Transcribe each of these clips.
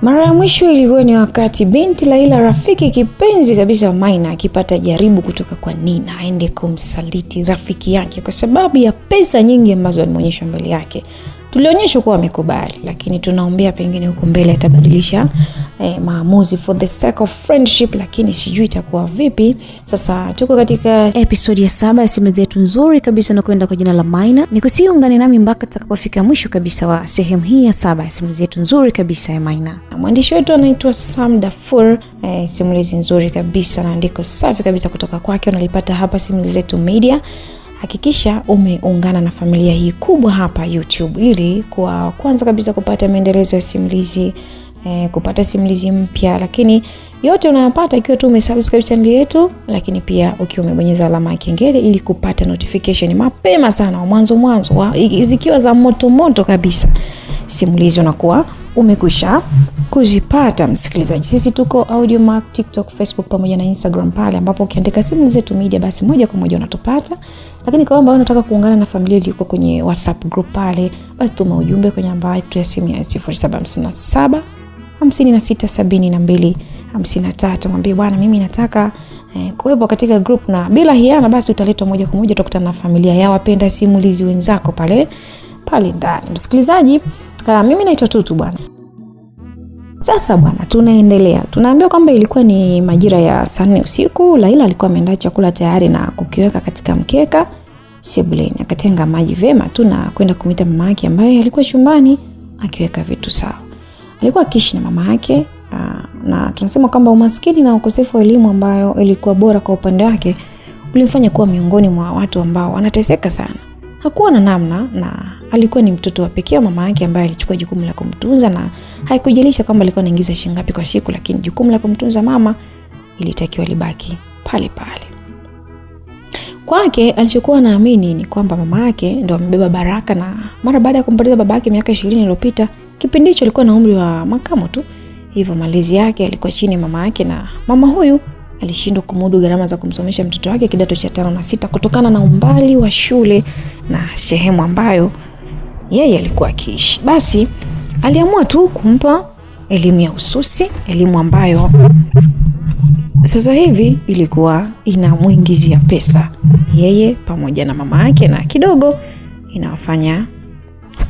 Mara ya mwisho ilikuwa ni wakati binti Laila, rafiki kipenzi kabisa wa Maina, akipata jaribu kutoka kwa Nina aende kumsaliti rafiki yake kwa sababu ya pesa nyingi ambazo alimuonyesha mbele yake. Tulionyeshwa kuwa amekubali, lakini tunaombea pengine huko mbele atabadilisha maamuzi for the sake of friendship, lakini sijui itakuwa vipi. Sasa tuko katika episode ya 7 ya simulizi yetu nzuri kabisa na kwenda kwa jina la Maina. Nikusiungane nami mpaka tutakapofika mwisho kabisa wa sehemu hii ya 7 ya simulizi yetu nzuri kabisa ya Maina. Mwandishi wetu anaitwa Sam Dafur. Simulizi nzuri kabisa na andiko safi kabisa kutoka kwake unalipata hapa Simulizi Zetu Media. Hakikisha umeungana na familia hii kubwa hapa YouTube ili kwa kwanza kabisa kupata maendelezo ya simulizi, kupata simulizi mpya, lakini yote unayapata ikiwa tu umesubscribe channel yetu, lakini pia ukiwa umebonyeza alama ya kengele ili kupata notification mapema sana mwanzo zikiwa za moto kabisa. Simulizi unakuwa umekwisha kuzipata msikilizaji. Sisi tuko Audiomack, TikTok, Facebook pamoja na Instagram pale ambapo ukiandika Simulizi Zetu Media basi moja kwa moja unatupata. Lakini kama ambao unataka kuungana na familia iliyoko kwenye WhatsApp group pale, basi tuma ujumbe kwenye namba yetu ya simu ya 0757 5672 53. Mwambie bwana mimi nataka kuwepo katika group, na bila hiana basi utaletwa moja kwa moja utakutana na familia ya wapenda simulizi wenzako pale ndani. Msikilizaji, mimi naitwa Tutu bwana. Sasa bwana, tunaendelea. Tunaambiwa kwamba ilikuwa ni majira ya saa 4 usiku. Laila alikuwa ameandaa chakula tayari na kukiweka katika mkeka sebuleni. Akatenga maji vema tu na kwenda kumita mama yake ambaye alikuwa chumbani akiweka vitu sawa. Alikuwa akiishi na mama yake, na tunasema kwamba umaskini na ukosefu wa elimu ambayo ilikuwa bora kwa upande wake ulimfanya kuwa miongoni mwa watu ambao wanateseka sana. Hakuwa na namna, na alikuwa ni mtoto wa pekee wa mama yake ambaye alichukua jukumu la kumtunza, na haikujalisha kwamba alikuwa anaingiza shilingi ngapi kwa siku, lakini jukumu la kumtunza mama ilitakiwa libaki pale pale. Kwake alichokuwa naamini ni kwamba mama yake ndio amebeba baraka, na mara baada ya kumpoteza baba yake miaka 20 iliyopita, kipindi hicho alikuwa na umri wa makamo tu. Hivyo malezi yake alikuwa chini ya mama yake, na mama huyu alishindwa kumudu gharama za kumsomesha mtoto wake kidato cha 5 na 6 kutokana na umbali wa shule na sehemu ambayo yeye alikuwa akiishi. Basi aliamua tu kumpa elimu ya ususi, elimu ambayo sasa hivi ilikuwa inamuingizia pesa yeye pamoja na mama yake, na kidogo inawafanya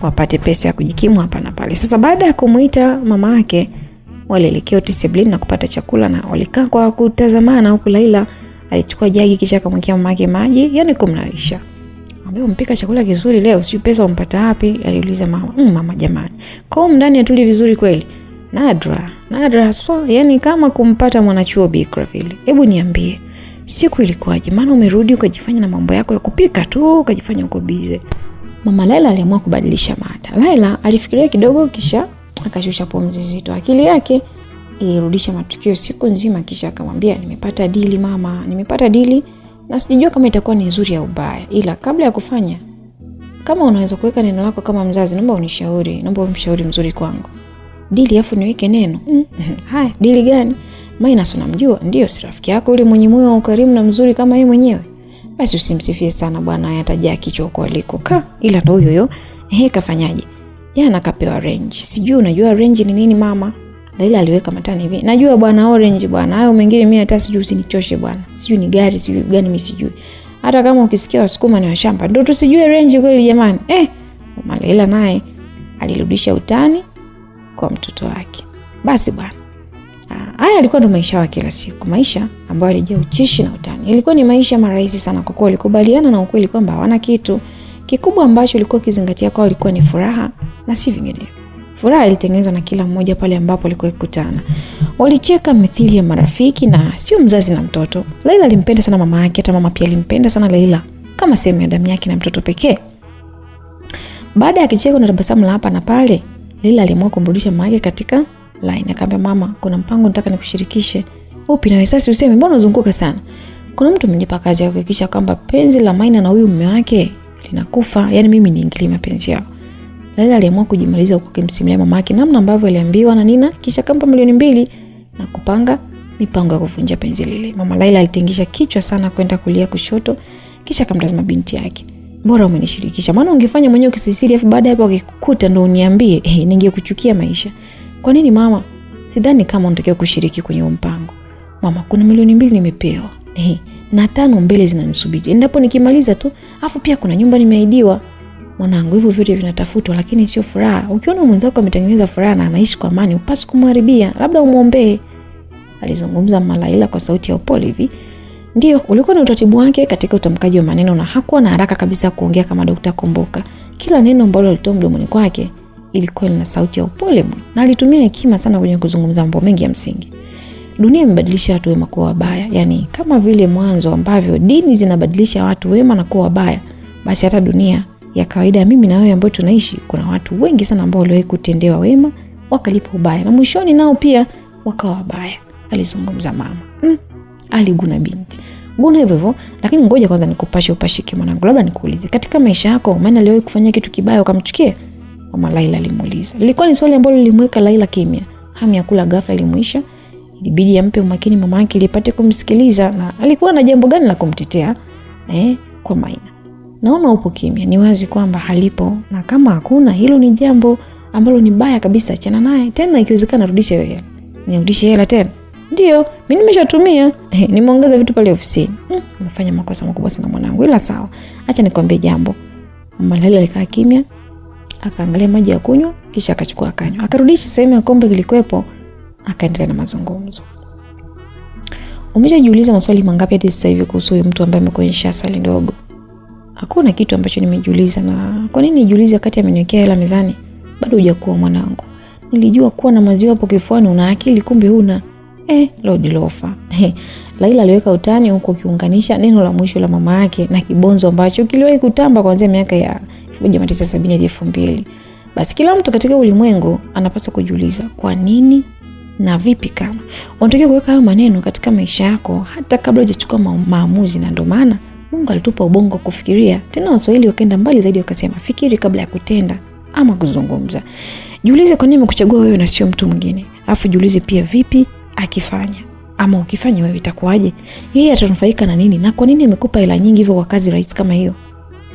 wapate pesa ya kujikimu hapa na pale. Sasa baada ya kumuita mama yake, walielekea sebuleni na kupata chakula, na walikaa kwa kutazamana, huku Laila alichukua jagi kisha akamwekea mama yake maji, yani kumlaisha. Ambaye mpika chakula kizuri leo, sio pesa umpata wapi? Aliuliza mama. Mama jamani, kwa ndani atuli vizuri kweli? Nadra so, yani kama kumpata mwanachuo bikra vile. Hebu niambie, siku ilikuwaje? Maana umerudi ukajifanya na mambo yako ya kupika tu, ukajifanya uko busy. Mama Laila aliamua kubadilisha mada. Laila alifikiria kidogo kisha akashusha pumzi nzito. Akili yake ilirudisha matukio siku nzima, kisha akamwambia, nimepata dili mama, nimepata dili na sijijua kama itakuwa ni nzuri au mbaya, ila kabla ya kufanya, kama unaweza kuweka neno lako kama mzazi, naomba umshauri mzuri kwangu. Dili afu niweke neno. Haya, dili gani? Maina unamjua? Ndio, si rafiki yako yule mwenye moyo wa ukarimu na mzuri kama yeye mwenyewe. Basi usimsifie sana bwana, atajaa kichwa kwa alikokaa. Ila ndio huyo. Kafanyaje? Jana kapewa range. Sijui unajua range ni nini mama? Laila aliweka matani hivi. Najua bwana, orange bwana. Hayo mengine mimi hata sijui, usinichoshe bwana. Sijui ni gari, sijui gani mimi sijui. Hata kama ukisikia wasukuma ni washamba, ndio tusijue range kweli jamani. Mama Laila naye alirudisha utani kwa mtoto wake. Basi bwana, haya alikuwa ndo maisha yake kila siku, maisha ambayo alijaa ucheshi na utani. Ilikuwa ni maisha marahisi sana kwa kuwa walikubaliana na ukweli kwamba hawana kitu kikubwa ambacho ilikuwa kizingatia kwao, ilikuwa ni furaha na si vinginevyo. Furaha ilitengenezwa na kila mmoja pale ambapo alikuwa kukutana. Walicheka mithili ya marafiki na sio mzazi na mtoto. Laila alimpenda sana mama yake, hata mama pia alimpenda sana Laila kama sehemu ya damu yake na mtoto pekee. Baada ya kicheko na tabasamu la hapa na pale, Laila aliamua kumrudisha mama yake katika line. Akamwambia, mama, kuna mpango nataka nikushirikishe. Upi? Na wewe sasa useme, mbona unazunguka sana? Kuna mtu amenipa kazi ya kuhakikisha kwamba penzi la Maina na huyu mume wake linakufa, yani mimi niingilie mapenzi yao. Laila aliamua kujimaliza huko kumsimulia mama yake namna ambavyo aliambiwa na Nina, kisha kampa milioni 2 na kupanga mipango ya kuvunja penzi lile. Mama Laila alitingisha kichwa sana kwenda kulia kushoto, kisha akamtazama binti yake. Bora umenishirikisha. Maana ungefanya mwenyewe ukisisiri afu baada hapo ukikukuta ndo uniambie, ningekuchukia maisha. Kwa nini mama? Sidhani kama unatakiwa kushiriki kwenye mpango. Mama, kuna milioni 2 nimepewa. Na 5 mbele zinanisubiri. Endapo nikimaliza tu, afu pia kuna nyumba nimeahidiwa. Mwanangu, hivyo vyote vinatafutwa lakini sio furaha. Ukiona mwenzako ametengeneza furaha na anaishi kwa amani, upasi kumharibia, labda umuombee. Alizungumza Mama Laila kwa sauti ya upole hivi. Ndio, ulikuwa na utaratibu wake katika utamkaji wa maneno na hakuwa na haraka kabisa kuongea kama Dr. Kumbuka. Kila neno ambalo alitoa mdomoni kwake ilikuwa na sauti ya upole mno na alitumia hekima sana kwenye kuzungumza mambo mengi ya msingi. Dunia imebadilisha watu wema kuwa wabaya, yani kama vile mwanzo ambavyo dini zinabadilisha watu wema na kuwa wabaya, basi hata dunia ya kawaida mimi na wewe ambao tunaishi kuna watu wengi sana ambao waliwahi kutendewa wema wakalipa ubaya na mwishoni nao pia wakawa wabaya. Alizungumza mama. Aliguna binti. Guna hivyo, lakini ngoja kwanza nikupashe upashike mwanangu. Labda nikuulize, katika maisha yako maana aliwahi kufanya kitu kibaya ukamchukia? Mama Laila alimuuliza. Lilikuwa ni swali ambalo lilimweka Laila kimya. Hamu ya kula ghafla ilimuisha. Ilibidi ampe umakini mama yake ili apate kumsikiliza na alikuwa na jambo gani la kumtetea kwa Maina. Naona upo kimya, ni wazi kwamba halipo, na kama hakuna hilo ni jambo ambalo ni baya kabisa, achana naye. Tena ikiwezekana rudisha wewe. Nirudishe hela tena? Ndio, mimi nimeshatumia. Nimeongeza vitu pale ofisini. Umefanya makosa makubwa sana mwanangu. Ila sawa. Acha nikwambie jambo. Mama Laila alikaa kimya, akaangalia maji ya kunywa, kisha akachukua akanywa. Akarudisha sehemu ya kombe kilikuwepo, akaendelea na mazungumzo. Umeshajiuliza maswali mangapi hadi sasa hivi kuhusu mtu ambaye amekuonyesha asali ndogo? Hakuna kitu ambacho nimejiuliza. Na kwa nini nijiulize wakati ameniwekea hela mezani? Bado hujakuwa mwanangu. Nilijua kuwa na maziwa hapo kifuani una akili, kumbe huna. Lord Lofa. Laila aliweka utani huko kiunganisha neno la mwisho la mama yake na kibonzo ambacho kiliwahi kutamba kuanzia miaka ya 1970 hadi 2000. Basi kila mtu katika ulimwengu anapaswa kujiuliza kwa nini na vipi kama. Unatakiwa kuweka hayo maneno katika maisha yako hata kabla hujachukua maamuzi, na ndio maana Mungu alitupa ubongo kufikiria. Tena Waswahili wakaenda mbali zaidi wakasema fikiri kabla ya kutenda ama kuzungumza. Jiulize kwa nini umekuchagua wewe na sio mtu mwingine. Alafu jiulize pia vipi akifanya ama ukifanya wewe itakuwaje? Yeye atanufaika na nini na kwa nini amekupa hela nyingi hivyo kwa kazi rahisi kama hiyo?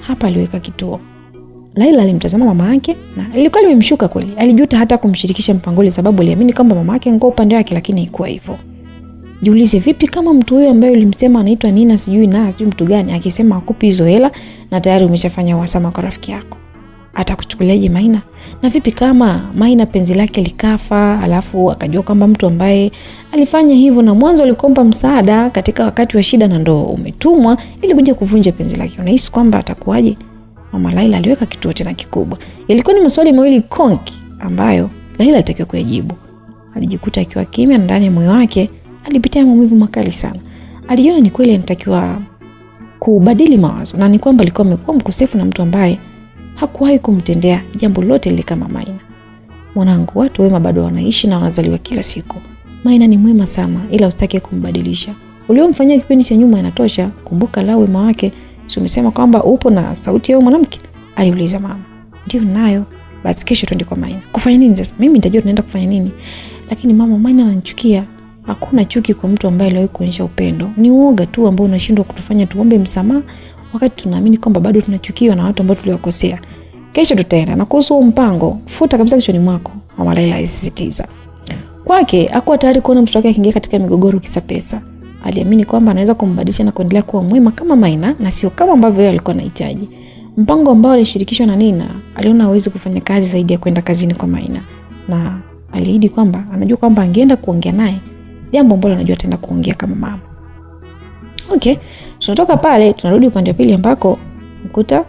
Hapa aliweka kituo. Laila alimtazama mama yake na ilikuwa limemshuka kweli. Alijuta hata kumshirikisha mpangole sababu aliamini kwamba mama yake angekuwa upande wake, lakini haikuwa hivyo. Jiulize vipi kama mtu huyo ambaye ulimsema anaitwa Nina sijui mtu gani akisema akupi hizo hela na tayari umeshafanya uhasama kwa rafiki yako. Atakuchukuliaje Maina? Na vipi kama Maina penzi lake likafa, alafu akajua kwamba mtu ambaye alifanya hivyo na mwanzo alikomba msaada katika wakati wa shida na ndo umetumwa ili kuja kuvunja penzi lake? Unahisi kwamba atakuwaje? Mama Laila aliweka kituo tena kikubwa. Ilikuwa ni maswali mawili konki ambayo Laila alitakiwa kuyajibu. Alijikuta akiwa kimya, ndani ya moyo wake alipitia maumivu makali sana. Alijiona ni kweli anatakiwa kubadili mawazo na ni kwamba alikuwa amekuwa mkosefu na mtu ambaye hakuwahi kumtendea jambo lote lile kama Maina. Mwanangu, watu wema bado wanaishi na wanazaliwa kila siku. Maina ni mwema sana, ila usitake kumbadilisha. Uliomfanyia kipindi cha nyuma inatosha. Kumbuka lao wema wake. Si umesema kwamba upo na sauti ya mwanamke? Aliuliza mama. Ndio nayo. Basi kesho twende kwa Maina. Kufanya nini sasa? Mimi nitajua tunaenda kufanya nini. Lakini mama, Maina ananichukia. Hakuna chuki kwa mtu ambaye aliwahi kuonyesha upendo. Ni uoga tu ambao unashindwa kutufanya tuombe msamaha wakati tunaamini kwamba bado tunachukiwa na watu ambao tuliwakosea. Kesho tutaenda, na kuhusu mpango futa kabisa kichwani mwako, Mama Laila alisisitiza. Kwake hakuwa tayari kuona mtoto wake akiingia katika migogoro kisa pesa. Aliamini kwamba anaweza kumbadilisha na kuendelea kuwa mwema kama Maina na sio kama ambavyo yeye alikuwa anahitaji. Mpango ambao alishirikishwa na Nina, aliona hawezi kufanya kazi zaidi ya kwenda kazini kwa Maina, na aliahidi kwamba anajua kwamba angeenda kuongea naye jambo ambalo anajua ataenda kuongea kama mama. Okay, tunatoka pale tunarudi upande wa pili ambako mkuta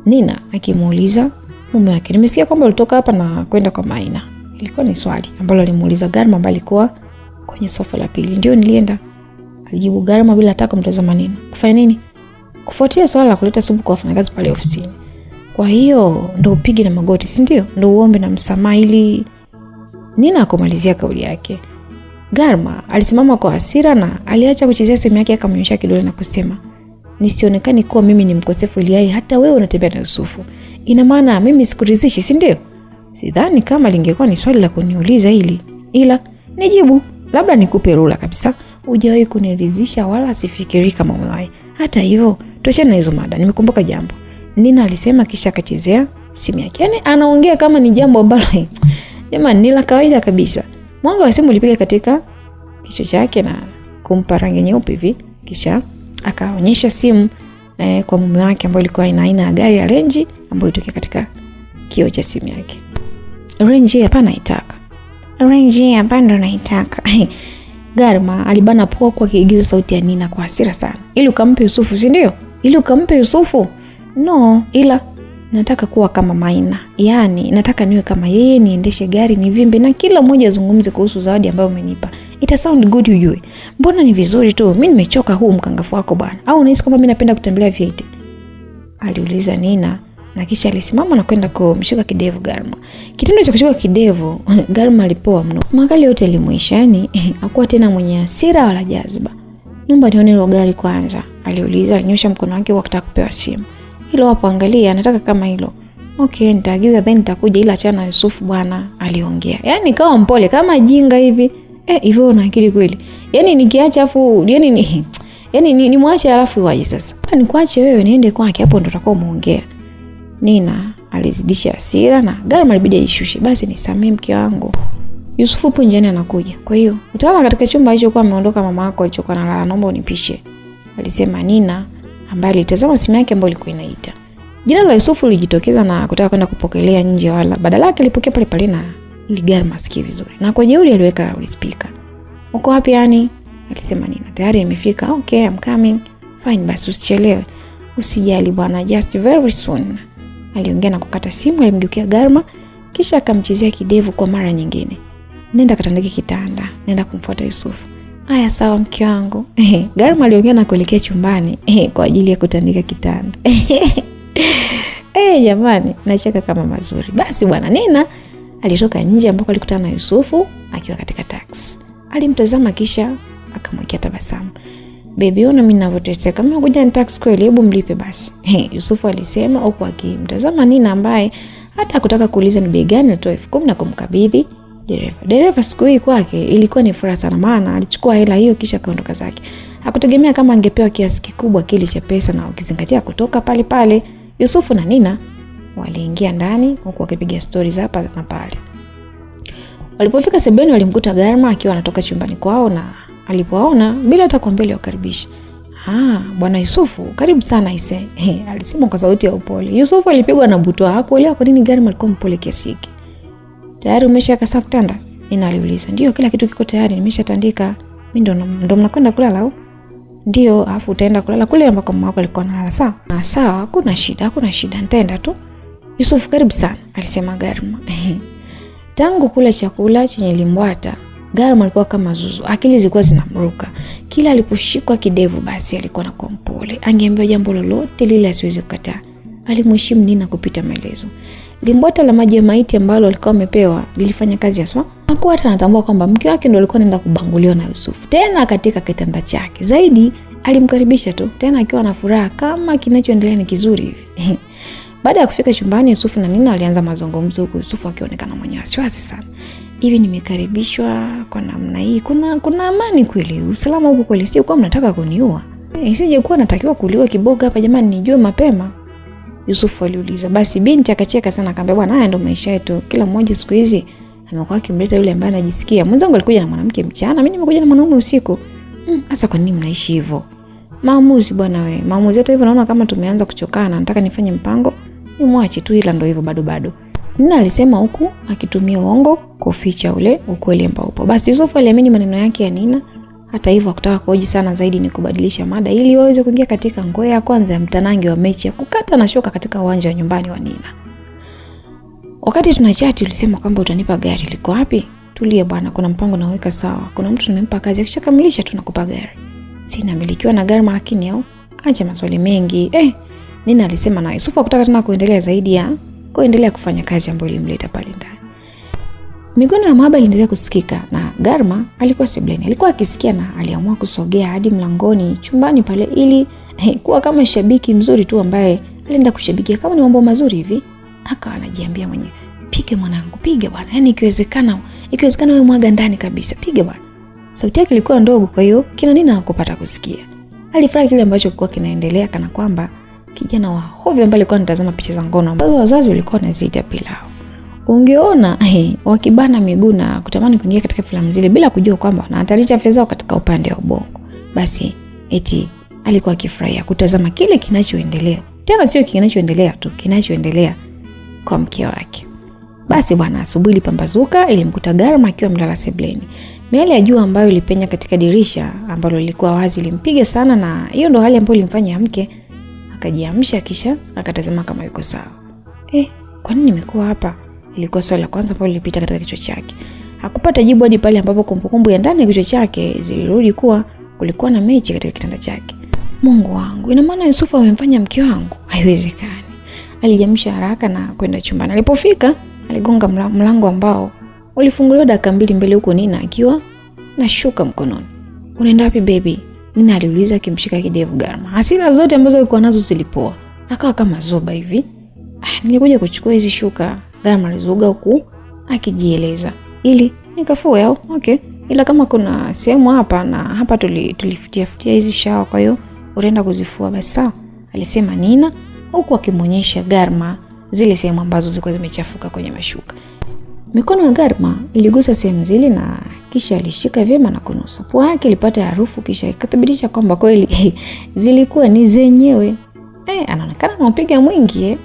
Nina akimuuliza mume wake, nimesikia kwamba ulitoka hapa na kwenda kwa Maina. Ilikuwa ni swali ambalo alimuuliza Garma ambaye alikuwa kwenye sofa la pili. Ndio nilienda, alijibu Garma bila hata kumtazama Nina. Kufanya nini? Kufuatia swala la kuleta supu kwa wafanyakazi pale ofisini. Kwa hiyo ndo upige na magoti, si ndio? Ndo uombe na msamaha ili Nina akamalizia kauli yake. Garma alisimama kwa hasira na aliacha kuchezea simu yake, akamnyosha kidole na kusema, nisionekane kuwa mimi ni mkosefu ili hata wewe unatembea na Yusufu. Ina maana mimi sikuridhishi, si ndio? Sidhani kama lingekuwa ni swali la kuniuliza hili, ila nijibu, labda nikupe rula kabisa. Hujawahi kuniridhisha wala sifikiri kama umewahi. Hata hivyo, tuachane na hizo mada. Nimekumbuka jambo. Nina alisema kisha akachezea simu yake. Yaani anaongea kama ni jambo ambalo jamani ni la kawaida kabisa. Mwanga wa simu ulipiga katika kichwa chake na kumpa rangi nyeupe hivi, kisha akaonyesha simu kwa mume wake ambaye ilikuwa aina ya gari ya Range ambayo ilitokea katika kioo cha simu yake. Range hapa naitaka. Range hapa ndo naitaka. Garma alibana pua kwa kiigiza sauti ya Nina kwa hasira sana. Ili ukampe Yusufu, si ndio? Ili ukampe Yusufu? No, ila nataka kuwa kama Maina. Yaani nataka niwe kama yeye, niendeshe gari, nivimbe na kila mmoja azungumze kuhusu zawadi ambayo umenipa. Ita sound good ujue. Mbona ni vizuri tu? Mimi nimechoka huu mkangafu wako bwana. Au unahisi kwamba mimi napenda kutembelea V8? Aliuliza Nina na kisha alisimama na kwenda kumshika kidevu Garma. Kitendo cha kushika kidevu Garma alipoa mno. Makali yote alimuisha, yani hakuwa tena mwenye hasira wala jazba. Naomba nione ile gari kwanza, aliuliza. Alinyosha mkono wake wakataka kupewa simu. Hilo hapo, angalia, nataka kama hilo. Okay, nitaagiza then nitakuja, ila achana na Yusufu bwana, aliongea. Yaani kawa mpole kama jinga hivi. Hivyo una akili kweli. Yaani nikiacha afu yaani ni muache alafu waje sasa. Nikuache wewe niende kwake, hapo ndo utakuwa umeongea. Nina alizidisha hasira na Garma ilibidi aishushe. Basi nisamee mke wangu. Yusufu hapo njiani anakuja. Kwa hiyo utaona katika chumba hicho kwa ameondoka mama yako alichokuwa analala, naomba unipishe, alisema Nina ambaye alitazama simu yake ambayo ilikuwa inaita. Jina la Yusufu lilijitokeza na kutaka kwenda kupokelea nje, wala badala yake alipokea pale pale na ili Garma asikie vizuri. Na kwa jeuri aliweka speaker. Uko wapi yani? Alisema Nina. Tayari nimefika. Okay, I'm coming. Fine, basi usichelewe. Usijali bwana, just very soon. Aliongea na kukata simu. Alimgeukia Garma kisha akamchezea kidevu kwa mara nyingine. Nenda katandike kitanda, nenda kumfuata Yusufu. Haya sawa mke wangu. Garma aliongea na kuelekea chumbani kwa ajili ya kutandika kitanda. Jamani, nacheka kama mazuri. Basi bwana Nina alitoka nje ambako alikutana na Yusufu akiwa katika taxi. Alimtazama kisha akamwekea tabasamu. Baby, ona mimi ninavyoteseka. Mimi ngoja ni taxi kweli, hebu mlipe basi. Yusufu alisema huku akimtazama Nina ambaye hata hakutaka kuuliza ni bei gani, alitoa 10,000 na kumkabidhi dereva. Dereva siku hii kwake ilikuwa ni furaha sana, maana alichukua hela hiyo kisha kaondoka zake. Hakutegemea kama angepewa kiasi kikubwa kile cha pesa, na ukizingatia kutoka pale pale Yusufu na Nina waliingia ndani huku wakipiga stories hapa na pale. Walipofika sebuleni walimkuta Garma akiwa anatoka chumbani kwao, na alipoona bila hata kuambia wakaribisha. Bwana Yusufu, karibu sana ise. Alisema kwa sauti ya upole. Yusufu alipigwa na butwaa, hakuelewa kwa nini Garma alikuwa mpole kiasi hiki. Tayari umeshakasa kitanda? Nina aliuliza. Ndio, kila kitu kiko tayari, nimeshatandika. Mimi ndo mnakwenda kulala au? Ndio, afu utaenda kulala kule ambako mama wako alikuwa analala, sawa? Sawa, hakuna shida, nitaenda tu. Yusufu, karibu sana, alisema Garma. Tangu kula chakula chenye limbwata, Garma alikuwa kama zuzu, akili zilikuwa zinamruka. Kila aliposhikwa kidevu basi alikuwa na kompole. Angeambiwa jambo lolote lile asiweze kukataa. Alimheshimu Nina kupita maelezo. Limbwata la maji ya maiti ambalo alikuwa amepewa lilifanya kazi haswa. Hakuwa hata anatambua kwamba mke wake ndio alikuwa anaenda kubanguliwa na Yusufu, tena katika kitanda chake. Zaidi alimkaribisha tu, tena akiwa na furaha kama kinachoendelea ni kizuri hivi. Baada ya kufika chumbani, Yusufu na Nina walianza mazungumzo, huku Yusufu akionekana mwenye wasiwasi sana. Hivi nimekaribishwa kwa namna hii, kuna amani kweli? Usalama huko kweli? Sio kwa mnataka kuniua? Isije kuwa natakiwa kuliwa kiboga hapa jamani, nijue mapema. Yusufu aliuliza. Basi binti akacheka sana, akamwambia bwana, haya ndio maisha yetu. Kila mmoja siku hizi amekuwa akimleta yule ambaye anajisikia. Mwenzangu alikuja na mwanamke mchana, mimi nimekuja na mwanaume usiku. Sasa kwa nini mnaishi hivyo? Maamuzi bwana wewe. Maamuzi hata hivyo naona kama tumeanza kuchokana. Nataka nifanye mpango, nimwache tu, ila ndio hivyo bado. Nina alisema huku akitumia uongo kuficha ule ukweli ambao upo. Basi Yusufu aliamini maneno yake ya Nina. Hata hivyo hakutaka kuhoji sana, zaidi ni kubadilisha mada ili waweze kuingia katika ngoe ya kwanza ya mtanange wa mechi ya kukata na shoka katika uwanja wa nyumbani wa Nina. Wakati tunachati ulisema kwamba utanipa gari, liko wapi? Tulie bwana, kuna mpango naweka sawa. Kuna mtu nimempa kazi, akishakamilisha tunakupa gari. Sina milikiwa na Garma lakini au acha maswali mengi. Nina alisema na Yusufu hakutaka tena kuendelea zaidi ya kuendelea kufanya kazi ambayo ilimleta pale ndani. Mikono ya mahaba iliendelea kusikika na Garma alikuwa sebuleni. Alikuwa akisikia na aliamua kusogea hadi mlangoni chumbani pale ili kuwa kama shabiki mzuri tu ambaye alienda kushabikia kama ni mambo mazuri hivi. Akawa anajiambia mwenyewe, piga mwanangu, piga bwana. Yaani ikiwezekana wewe mwaga ndani kabisa, piga bwana. Sauti yake ilikuwa ndogo, kwa hiyo kina Nina hakupata kusikia. Alifurahi kile ambacho kilikuwa kinaendelea, kana kwamba kijana wa hovyo ambaye alikuwa anatazama picha za ngono ambazo wazazi walikuwa wanaziita pilau. Ungeona wakibana miguu na kutamani kuingia katika filamu zile bila kujua kwamba wanahatarisha afya zao katika upande wa ubongo. Basi eti alikuwa akifurahia kutazama kile kinachoendelea. Tena sio kinachoendelea tu, kinachoendelea kwa mke wake. Basi bwana, asubuhi ilipambazuka, ilimkuta Garma akiwa amelala sebuleni. Miale ya jua ambayo ilipenya katika dirisha ambalo lilikuwa wazi ilimpiga sana, na hiyo ndo hali ambayo ilimfanya amke. Akajiamsha kisha akatazama kama yuko sawa. Kwa nini nimekuwa hapa? Ilikuwa swali la kwanza ambalo lilipita katika kichwa chake. Hakupata jibu hadi pale ambapo kumbukumbu ya ndani ya kichwa chake zilirudi kuwa kulikuwa na mechi katika kitanda chake. Mungu wangu, ina maana Yusufu amemfanya mke wangu? Haiwezekani. Alijiamsha haraka na kwenda chumbani. Alipofika, aligonga mlango ambao ulifunguliwa dakika 2 mbele, huko Nina akiwa na shuka mkononi. Unaenda wapi baby? Nina aliuliza akimshika kidevu Garma. Hasira zote ambazo alikuwa nazo zilipoa. Akawa kama zoba hivi. Nilikuja kuchukua hizi shuka. Garma alizuga huku akijieleza. Ili nikafue au? Okay. Ila kama kuna sehemu hapa na hapa tulifutia hizi shawa, kwa hiyo unaenda kuzifua basi sawa, alisema Nina huku akimonyesha Garma zile sehemu ambazo zilikuwa zimechafuka kwenye mashuka. Mikono ya Garma iligusa sehemu zile na kisha alishika vyema na kunusa. Pua yake ilipata harufu kisha ikathibitisha kwamba kweli zilikuwa ni zenyewe. Anaonekana anapiga mwingi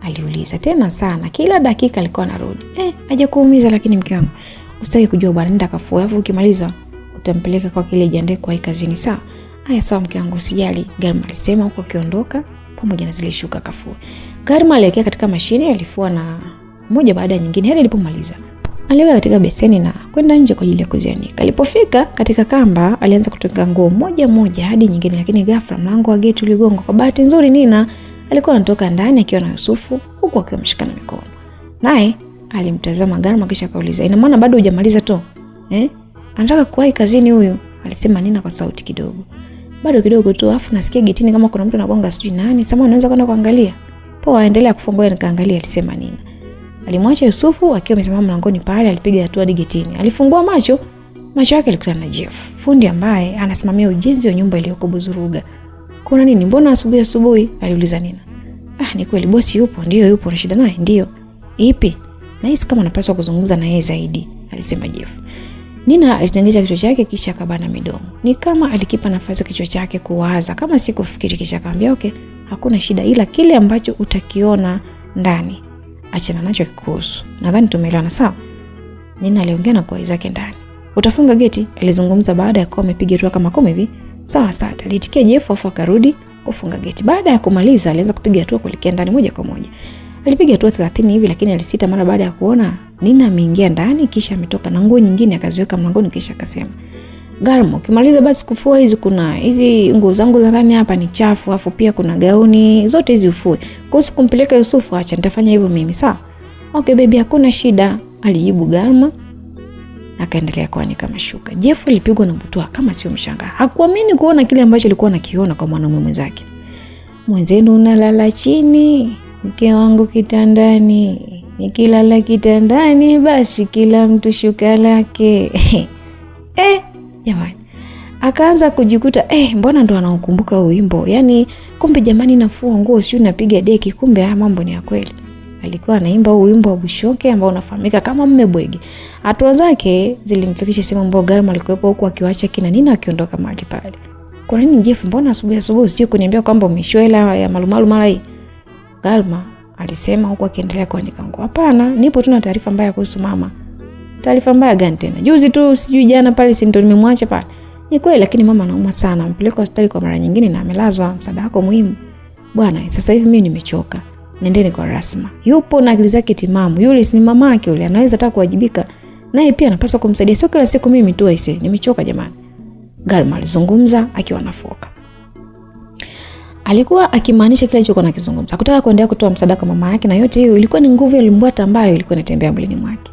aliuliza tena sana. Kila dakika alikuwa anarudi. Hajakuumiza lakini mke wangu. Usitaki kujua bwana, nenda kafua, alafu ukimaliza utampeleka kwa kile jande kwa kazini sawa? Haya sawa mke wangu, usijali, Garma alisema huko akiondoka pamoja na zile shuka kafua. Garma alielekea katika mashine, alifua na moja baada ya nyingine hadi alipomaliza. Aliweka katika beseni na kwenda nje kwa ajili ya kuzianika. Alipofika katika kamba, alianza kutoka nguo moja hadi nyingine, lakini ghafla mlango wa geti uligonga. Kwa bahati nzuri Nina alikuwa anatoka ndani akiwa na Yusufu huku akiwa ameshikana mikono. Naye alimtazama Garma kisha kauliza, ina maana bado hujamaliza tu? Anataka kuwahi kazini huyu, alisema Nina kwa sauti kidogo. Bado kidogo tu, afu nasikia getini kama kuna mtu anagonga sijui nani. Sasa unaweza kwenda kuangalia? Poa, endelea kufungua nikaangalia, alisema Nina. Alimwacha Yusufu akiwa amesimama mlangoni pale, alipiga hatua hadi getini. Alifungua macho yake alikutana na Jeff, fundi ambaye anasimamia ujenzi wa nyumba iliyoko Buzuruga. Kuna nini? Mbona asubuhi? aliuliza Nina. Ni kweli bosi yupo? Ndio yupo. Na shida naye? Ndio. Ipi? Nahisi kama napaswa kuzungumza na yeye zaidi, alisema Jeff. Nina alitengesha kichwa chake kisha akabana midomo. Ni kama alikipa nafasi kichwa chake kuwaza, kama si kufikiri, kisha akamwambia okay, hakuna shida, ila kile ambacho utakiona ndani achana nacho kikuhusu. Nadhani tumeelewana sawa? Nina aliongea na kwa zake ndani. Utafunga geti? alizungumza baada ya kuwa amepiga hatua kama 10 hivi. Sawa sawa, alitikia Jeff afu akarudi kufunga geti. Baada ya kumaliza alianza kupiga hatua kuelekea ndani moja kwa moja. Alipiga hatua 30 hivi, lakini alisita mara baada ya kuona Nina ameingia ndani kisha ametoka na nguo nyingine akaziweka mlangoni kisha akasema, Garma, ukimaliza basi kufua hizi nguo zangu za ndani hapa ni chafu, afu pia kuna gauni, zote hizi ufue. Kuhusu kumpeleka Yusufu, acha nitafanya hivyo mimi, sawa? Okay baby, hakuna shida, alijibu Garma. Akaendelea kuanika mashuka. Jeff alipigwa na butwa kama sio mshanga. Hakuamini kuona kile ambacho alikuwa anakiona kwa mwanamume mwenzake. Mwenzenu unalala chini, mke wangu kitandani. Nikilala kitandani basi kila mtu shuka lake. Jamani. Akaanza kujikuta mbona ndo anaokumbuka huo wimbo? Yaani kumbe jamani, nafua nguo sio napiga deki, kumbe haya mambo ni ya kweli. Alikuwa anaimba huo wimbo wa Bushoke ambao unafahamika kama Mmebwege. Hatua zake zilimfikisha sehemu ambayo Garma alikuwepo huko akiwaacha kina Nina akiondoka mahali pale. Kwa nini Jeff, mbona asubuhi sio kuniambia kwamba umeshwela ya malumalu mara hii? Garma alisema huko akiendelea kuanika nguo. Hapana, nipo tu na taarifa mbaya kuhusu mama. Taarifa mbaya gani tena? Juzi tu sijui jana pale si ndo nimemwacha pale. Ni kweli, lakini mama anauma sana. Mpeleka hospitali kwa mara nyingine na amelazwa. Msaada wako muhimu. Bwana, sasa hivi mimi nimechoka. Nendeni kwa Rasma. Yupo na akili zake timamu. Yule si mama yake yule, anaweza hata kuwajibika. Naye pia anapaswa kumsaidia. Sio kila siku mimi tu aise. Nimechoka jamani. Garma alizungumza akiwa anafoka. Alikuwa akimaanisha kile alichokuwa anakizungumza. Hakutaka kuendelea kutoa msaada kwa mama yake, na yote hiyo ilikuwa ni nguvu ya limbwata ambayo ilikuwa inatembea mwilini mwake.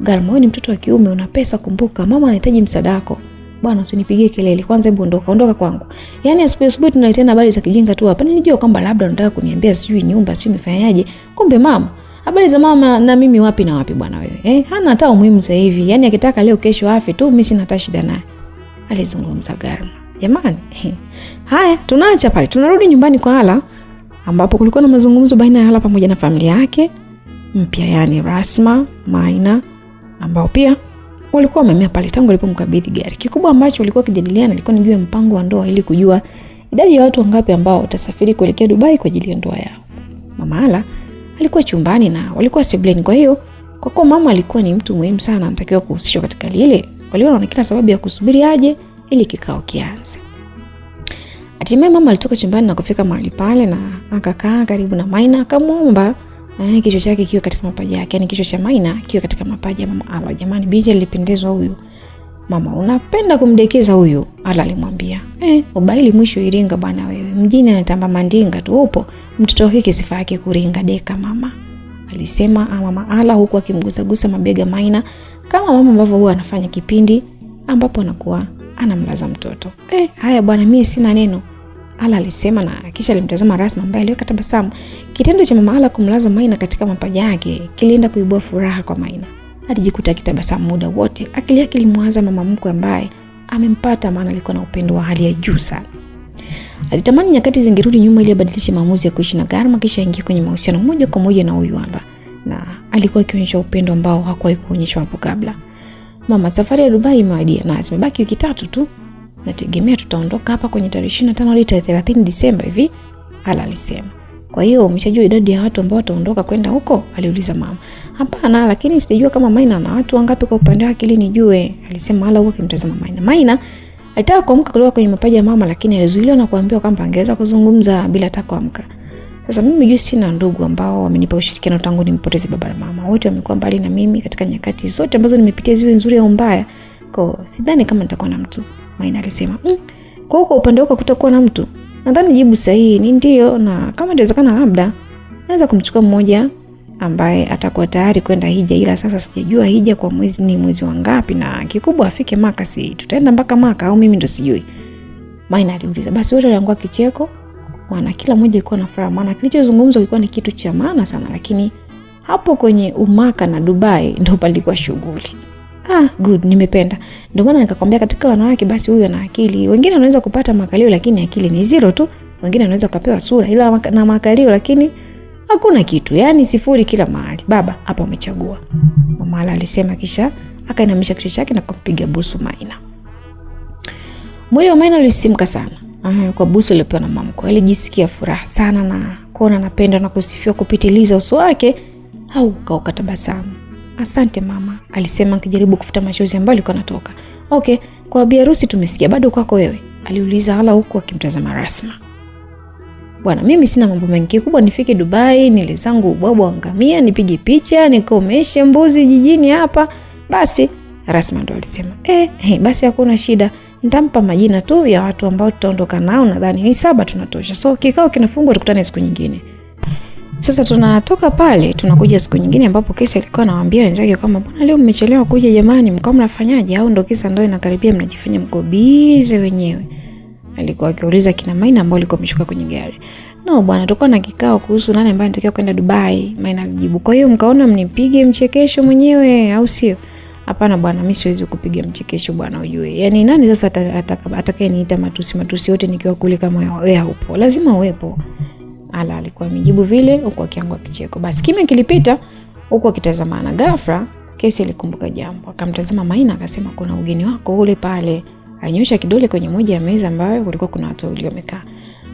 Garma, wewe ni mtoto wa kiume, una pesa, kumbuka. Mama anahitaji msaada wako. Bwana, usinipigie kelele. Kwanza hebu ondoka kwangu. Yaani asubuhi tunaletea habari za kijinga tu hapa. Nilijua kwamba labda unataka kuniambia sijui nyumba sio nifanyaje. Kumbe mama, habari za mama na mimi wapi na wapi bwana wewe? Hana hata umuhimu sasa hivi. Yaani akitaka leo kesho afi tu, mimi sina hata shida naye. Alizungumza Garma. Jamani. Haya, tunaacha pale. Tunarudi nyumbani kwa Hala. ambapo kulikuwa na mazungumzo baina ya Ala pamoja na familia yake mpya, yani Rasma, Maina, ambao pia walikuwa wamemea pale tangu alipomkabidhi gari. Kikubwa ambacho walikuwa kijadiliana ilikuwa ni juu ya mpango wa ndoa ili kujua idadi ya watu wangapi ambao watasafiri kuelekea Dubai kwa ajili ya ndoa yao. Mama Ala alikuwa chumbani na walikuwa sebuleni. Kwa hiyo kwa kuwa mama alikuwa ni mtu muhimu sana anatakiwa kuhusishwa katika lile, waliona na kila sababu ya kusubiri aje ili kikao kianze. Hatimaye mama alitoka chumbani na kufika mahali pale na akakaa karibu na Maina, akamwomba kichwa chake kiwe katika mapaja yake, yani kichwa cha Maina kiwe katika mapaja ya mama Ala. Jamani, binti alipendezwa huyu. Mama, unapenda kumdekeza huyu, Ala alimwambia. Ubaili mwisho Iringa bwana wewe. Mjini anatamba mandinga tu upo. Mtoto hiki sifa yake kuringa deka mama, alisema mama Ala huku akimgusagusa mabega Maina kama mama ambavyo huwa anafanya kipindi ambapo anakuwa anamlaza mtoto. Haya bwana, mimi sina neno, Ala alisema, na kisha alimtazama Rasma ambaye aliweka tabasamu. Kitendo cha mama Ala kumlaza Maina katika mapaja yake kilienda kuibua furaha kwa Maina. Alijikuta akitabasamu muda wote. Akili yake ilimwaza mama mkwe ambaye amempata, maana alikuwa na upendo wa hali ya juu sana. Alitamani nyakati zingerudi nyuma ili abadilishe maamuzi ya kuishi na Garma kisha aingie kwenye mahusiano moja kwa moja na huyu Ala, na alikuwa akionyesha upendo ambao hakuwahi kuonyeshwa hapo kabla. Mama, safari ya Dubai imewadia na zimebaki wiki 3 tu. Nategemea tutaondoka hapa kwenye tarehe 25 hadi tarehe 30 Disemba hivi, Ala alisema. Kwa hiyo umeshajua idadi ya watu ambao wataondoka kwenda huko? Aliuliza mama. Hapana, lakini sijajua kama Maina na watu wangapi kwa upande wake ili nijue, alisema Ala huko akimtazama Maina. Maina alitaka kuamka kutoka kwenye mapaja ya mama, lakini alizuiliwa na kuambiwa kwamba angeweza kuzungumza bila hata kuamka. Sasa mimi juu sina ndugu ambao wamenipa ushirikiano tangu nimpoteze baba na mama. Wote wamekuwa mbali na mimi katika nyakati zote ambazo nimepitia, ziwe nzuri au mbaya. Kwa sidhani kama nitakuwa na mtu, Maina alisema. Kwa huko upande wako kutakuwa na mtu? Nadhani jibu sahihi ni ndio, na kama inawezekana labda naweza kumchukua mmoja ambaye atakuwa tayari kwenda hija, ila sasa sijajua hija kwa mwezi ni mwezi wangapi, na kikubwa afike Maka. Si tutaenda mpaka Maka au mimi ndo sijui? Maina aliuliza. Basi wote waliangua kicheko, maana kila mmoja alikuwa na furaha, maana kilichozungumzwa kilikuwa ni kitu cha maana sana, lakini hapo kwenye Umaka na Dubai ndio palikuwa shughuli. Good, nimependa. Ndio maana nikakwambia katika wanawake basi huyu ana akili. Wengine wanaweza kupata makalio lakini akili ni zero tu. Wengine wanaweza kupewa sura ila na makalio lakini hakuna kitu. Yaani sifuri kila mahali. Baba, hapa umechagua, mama Ala alisema, kisha akainamisha kichwa chake na kumpiga busu Maina. Mwili wa Maina ulisimka sana. Kwa busu iliyopewa na mama mkwe. Alijisikia furaha sana na kuona anapendwa na kusifiwa kupitiliza. Uso wake haukauka tabasamu. Asante mama, alisema akijaribu kufuta machozi ambayo yalikuwa yanatoka. Okay, kwa bi harusi tumesikia, bado kwako wewe? Aliuliza Ala huku akimtazama Rasma. Bwana, mimi sina mambo mengi, kubwa nifike Dubai, nile zangu ubwabwa ngamia, nipige picha, nikomeshe mbuzi jijini hapa. Basi, Rasma ndo alisema. Basi hakuna shida. Nitampa majina tu ya watu ambao tutaondoka nao, nadhani ni 7 tunatosha. So kikao kinafungwa, tukutane siku nyingine. Sasa tunatoka pale tunakuja siku nyingine ambapo Kesi alikuwa anawaambia wenzake kama bwana leo mmechelewa kuja jamani, mkao mnafanyaje, au ndo kisa ndio inakaribia mnajifanya mko bize wenyewe? Alikuwa akiuliza kina Maina ambao walikuwa wameshuka kwenye gari. No bwana, tulikuwa na kikao kuhusu nani ambaye anatakiwa kwenda Dubai, Maina alijibu. Kwa hiyo mkaona mnipige mchekesho mwenyewe au sio? Hapana bwana, mimi siwezi kupiga mchekesho bwana, ujue. Yaani nani sasa atakayeniita matusi yote nikiwa kule kama wewe haupo? Lazima uwepo. Ala alikuwa amejibu vile huko akiangua kicheko. Basi kimya kilipita huko akitazamana. Ghafla Kesi alikumbuka jambo. Akamtazama Maina akasema, kuna ugeni wako ule pale. Alinyosha kidole kwenye moja ya meza ambayo kulikuwa kuna watu wawili wamekaa.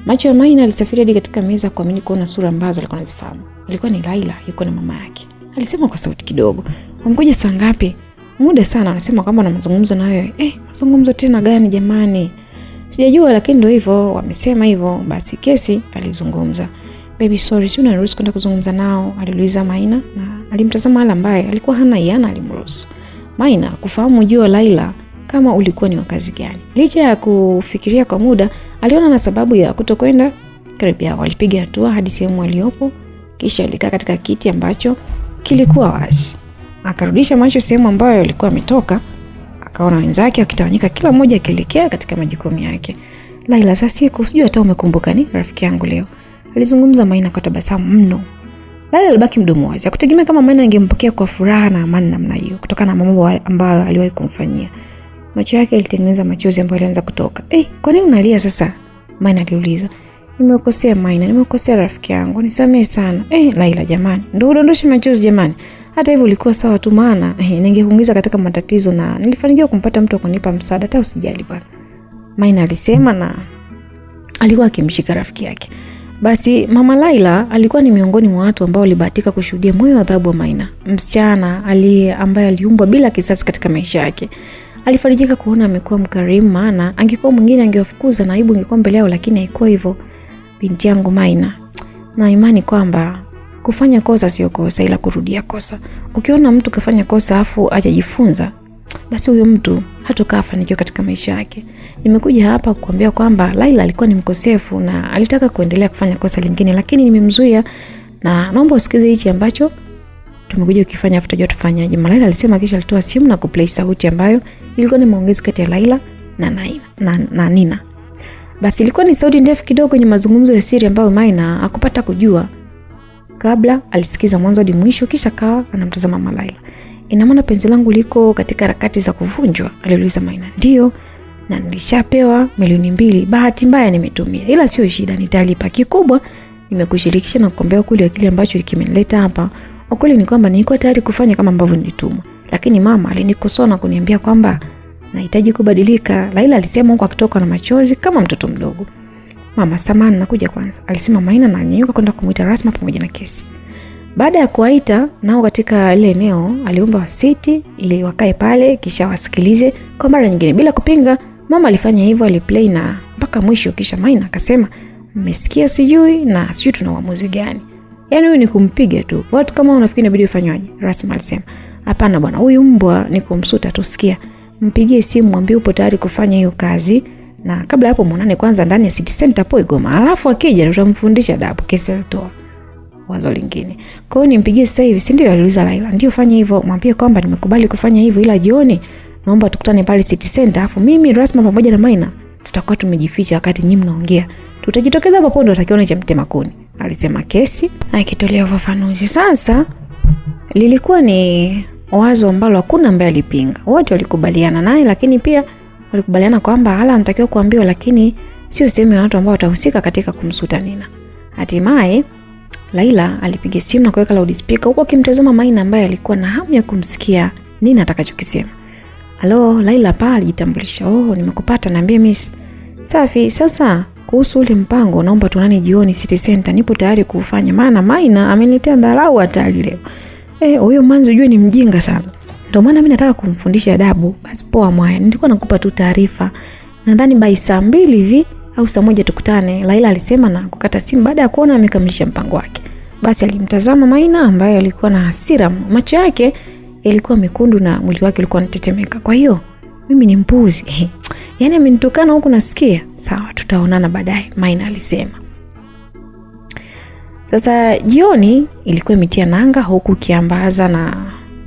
Macho ya Maina alisafiri hadi katika meza kuamini kuona sura ambazo alikuwa anazifahamu. Alikuwa ni Laila, yuko na mama yake. Alisema kwa sauti kidogo, "Umekuja saa ngapi?" "Muda sana." Anasema kwamba na mazungumzo na wewe. Mazungumzo tena gani jamani? "Sijajua lakini ndio hivyo, wamesema hivyo." Basi Kesi alizungumza. "Baby sorry, si unaniruhusu kwenda kuzungumza nao?" aliuliza Maina, na alimtazama Ala ambaye alikuwa hana yana alimruhusu. Maina kufahamu juu Laila kama ulikuwa ni wakazi gani. Licha ya kufikiria kwa muda, aliona na sababu ya kutokwenda karibu yao. Alipiga hatua hadi sehemu aliyopo, kisha alikaa katika kiti ambacho kilikuwa wazi. Akarudisha macho sehemu ambayo alikuwa ametoka, akaona wenzake wakitawanyika kila mmoja akielekea katika majukumu yake. "Laila, sasa siku sijui hata umekumbuka ni rafiki yangu leo," alizungumza Maina kwa tabasamu mno. Laila alibaki mdomo wazi. Hakutegemea kama Maina angempokea kwa furaha na amani namna hiyo kutokana na mambo ambayo aliwahi kumfanyia. Macho yake yalitengeneza machozi ambayo yalianza kutoka. "Kwa nini unalia sasa?" Maina aliuliza. nimekosea Maina, nimekosea rafiki yangu, nisamehe sana. Laila jamani, ndio udondoshe machozi jamani. Hata hivyo ulikuwa sawa tu, maana ningekuingiza katika matatizo na nilifanikiwa kumpata mtu akunipa msaada, hata usijali bwana, Maina alisema, na alikuwa akimshika rafiki yake. Basi mama Laila alikuwa ni miongoni mwa watu ambao walibahatika kushuhudia moyo wa adhabu wa Maina, msichana ambaye aliumbwa bila kisasi katika maisha yake. Alifarijika kuona amekuwa mkarimu, maana angekuwa mwingine angewafukuza na aibu ingekuwa mbele yao, lakini haikuwa hivyo. Binti yangu Maina, na imani kwamba kufanya kosa sio kosa, ila kurudia kosa. Ukiona mtu kafanya kosa afu hajajifunza, basi huyo mtu hatokaa afanikiwe katika maisha yake. Nimekuja hapa kukuambia kwamba Laila alikuwa ni mkosefu na alitaka kuendelea kufanya kosa lingine, lakini nimemzuia, na naomba usikize hichi ambacho tumekuja ukifanya, afu tutajua tufanyaje. Laila alisema, kisha alitoa simu na kuplay sauti ambayo ilikuwa ni maongezi kati ya Laila na Nina. Basi ilikuwa ni sauti ndefu kidogo kwenye mazungumzo ya siri ambayo Maina hakupata kujua kabla. Alisikiza mwanzo hadi mwisho, kisha kawa anamtazama Mama Laila. Ina maana penzi langu liko katika harakati za kuvunjwa? Aliuliza Maina. Ndio, na nilishapewa milioni 2, bahati mbaya nimetumia, ila sio shida, nitalipa. Kikubwa nimekushirikisha na kukuambia kule kile ambacho kimenileta hapa. Ukweli ni kwamba nilikuwa tayari kufanya kama ambavyo nilitumwa, lakini mama alinikosoa na kuniambia kwamba nahitaji kubadilika. Laila alisema huko akitoka na machozi kama mtoto mdogo. Mama, samahani, nakuja kwanza, alisema Maina, na nyanyuka kwenda kumuita Rasma pamoja na Kesi. Baada ya kuwaita nao katika ile eneo, aliomba wasiti ili wakae pale kisha wasikilize kwa mara nyingine bila kupinga. Mama alifanya hivyo, aliplay na mpaka mwisho, kisha Maina akasema, mmesikia sijui na sijui tuna uamuzi gani. Yaani huyu ni kumpiga tu. Watu kama unafikiri inabidi ufanywaje? Rasma alisema, hapana bwana, huyu mbwa ni kumsuta tu. Sikia, mpigie simu mwambie upo tayari kufanya hiyo kazi, na kabla hapo muonane kwanza ndani ya City Center hapo Igoma, alafu akija tutamfundisha adabu. Kesi alitoa wazo lingine. Kwa hiyo nimpigie sasa hivi, si ndio? Aliuliza Laila. Ndio, fanya hivyo, mwambie kwamba nimekubali kufanya hivyo, ila jioni naomba tukutane pale City Center, alafu mimi Rasma pamoja na Maina tutakuwa tumejificha wakati nyinyi mnaongea. Tutajitokeza hapo ndo utakiona cha mtema kuni, alisema Kesi akitolea ufafanuzi. Sasa lilikuwa ni wazo ambalo hakuna ambaye alipinga. Wote walikubaliana naye, lakini pia walikubaliana kwamba hala anatakiwa kuambiwa, lakini sio sehemu ya watu ambao watahusika katika kumsuta Nina. Hatimaye Laila alipiga simu na kuweka loudspeaker huko akimtazama Maina ambaye alikuwa na hamu ya kumsikia Nina atakachokisema. Halo, Laila pale alijitambulisha. Nimekupata, niambie miss. Safi, sasa kuhusu ule mpango naomba tuonane jioni City Center, nipo tayari kufanya, maana Maina ameniletea dharau hatari leo. Huyo manzi ujue ni mjinga sana, ndio maana mimi nataka kumfundisha adabu. Basi poa mwaya, nilikuwa nakupa tu taarifa, nadhani by saa 2 hivi au saa 1 tukutane, Laila alisema na kukata simu baada ya kuona amekamilisha mpango wake. Basi alimtazama Maina ambaye alikuwa na hasira, macho yake yalikuwa mekundu na mwili wake ulikuwa unatetemeka. Kwa hiyo mimi ni mpuzi. Yaani amenitukana huku nasikia. Sawa, tutaonana baadaye, Maina alisema. Sasa jioni ilikuwa imetia nanga, huku kiambaza na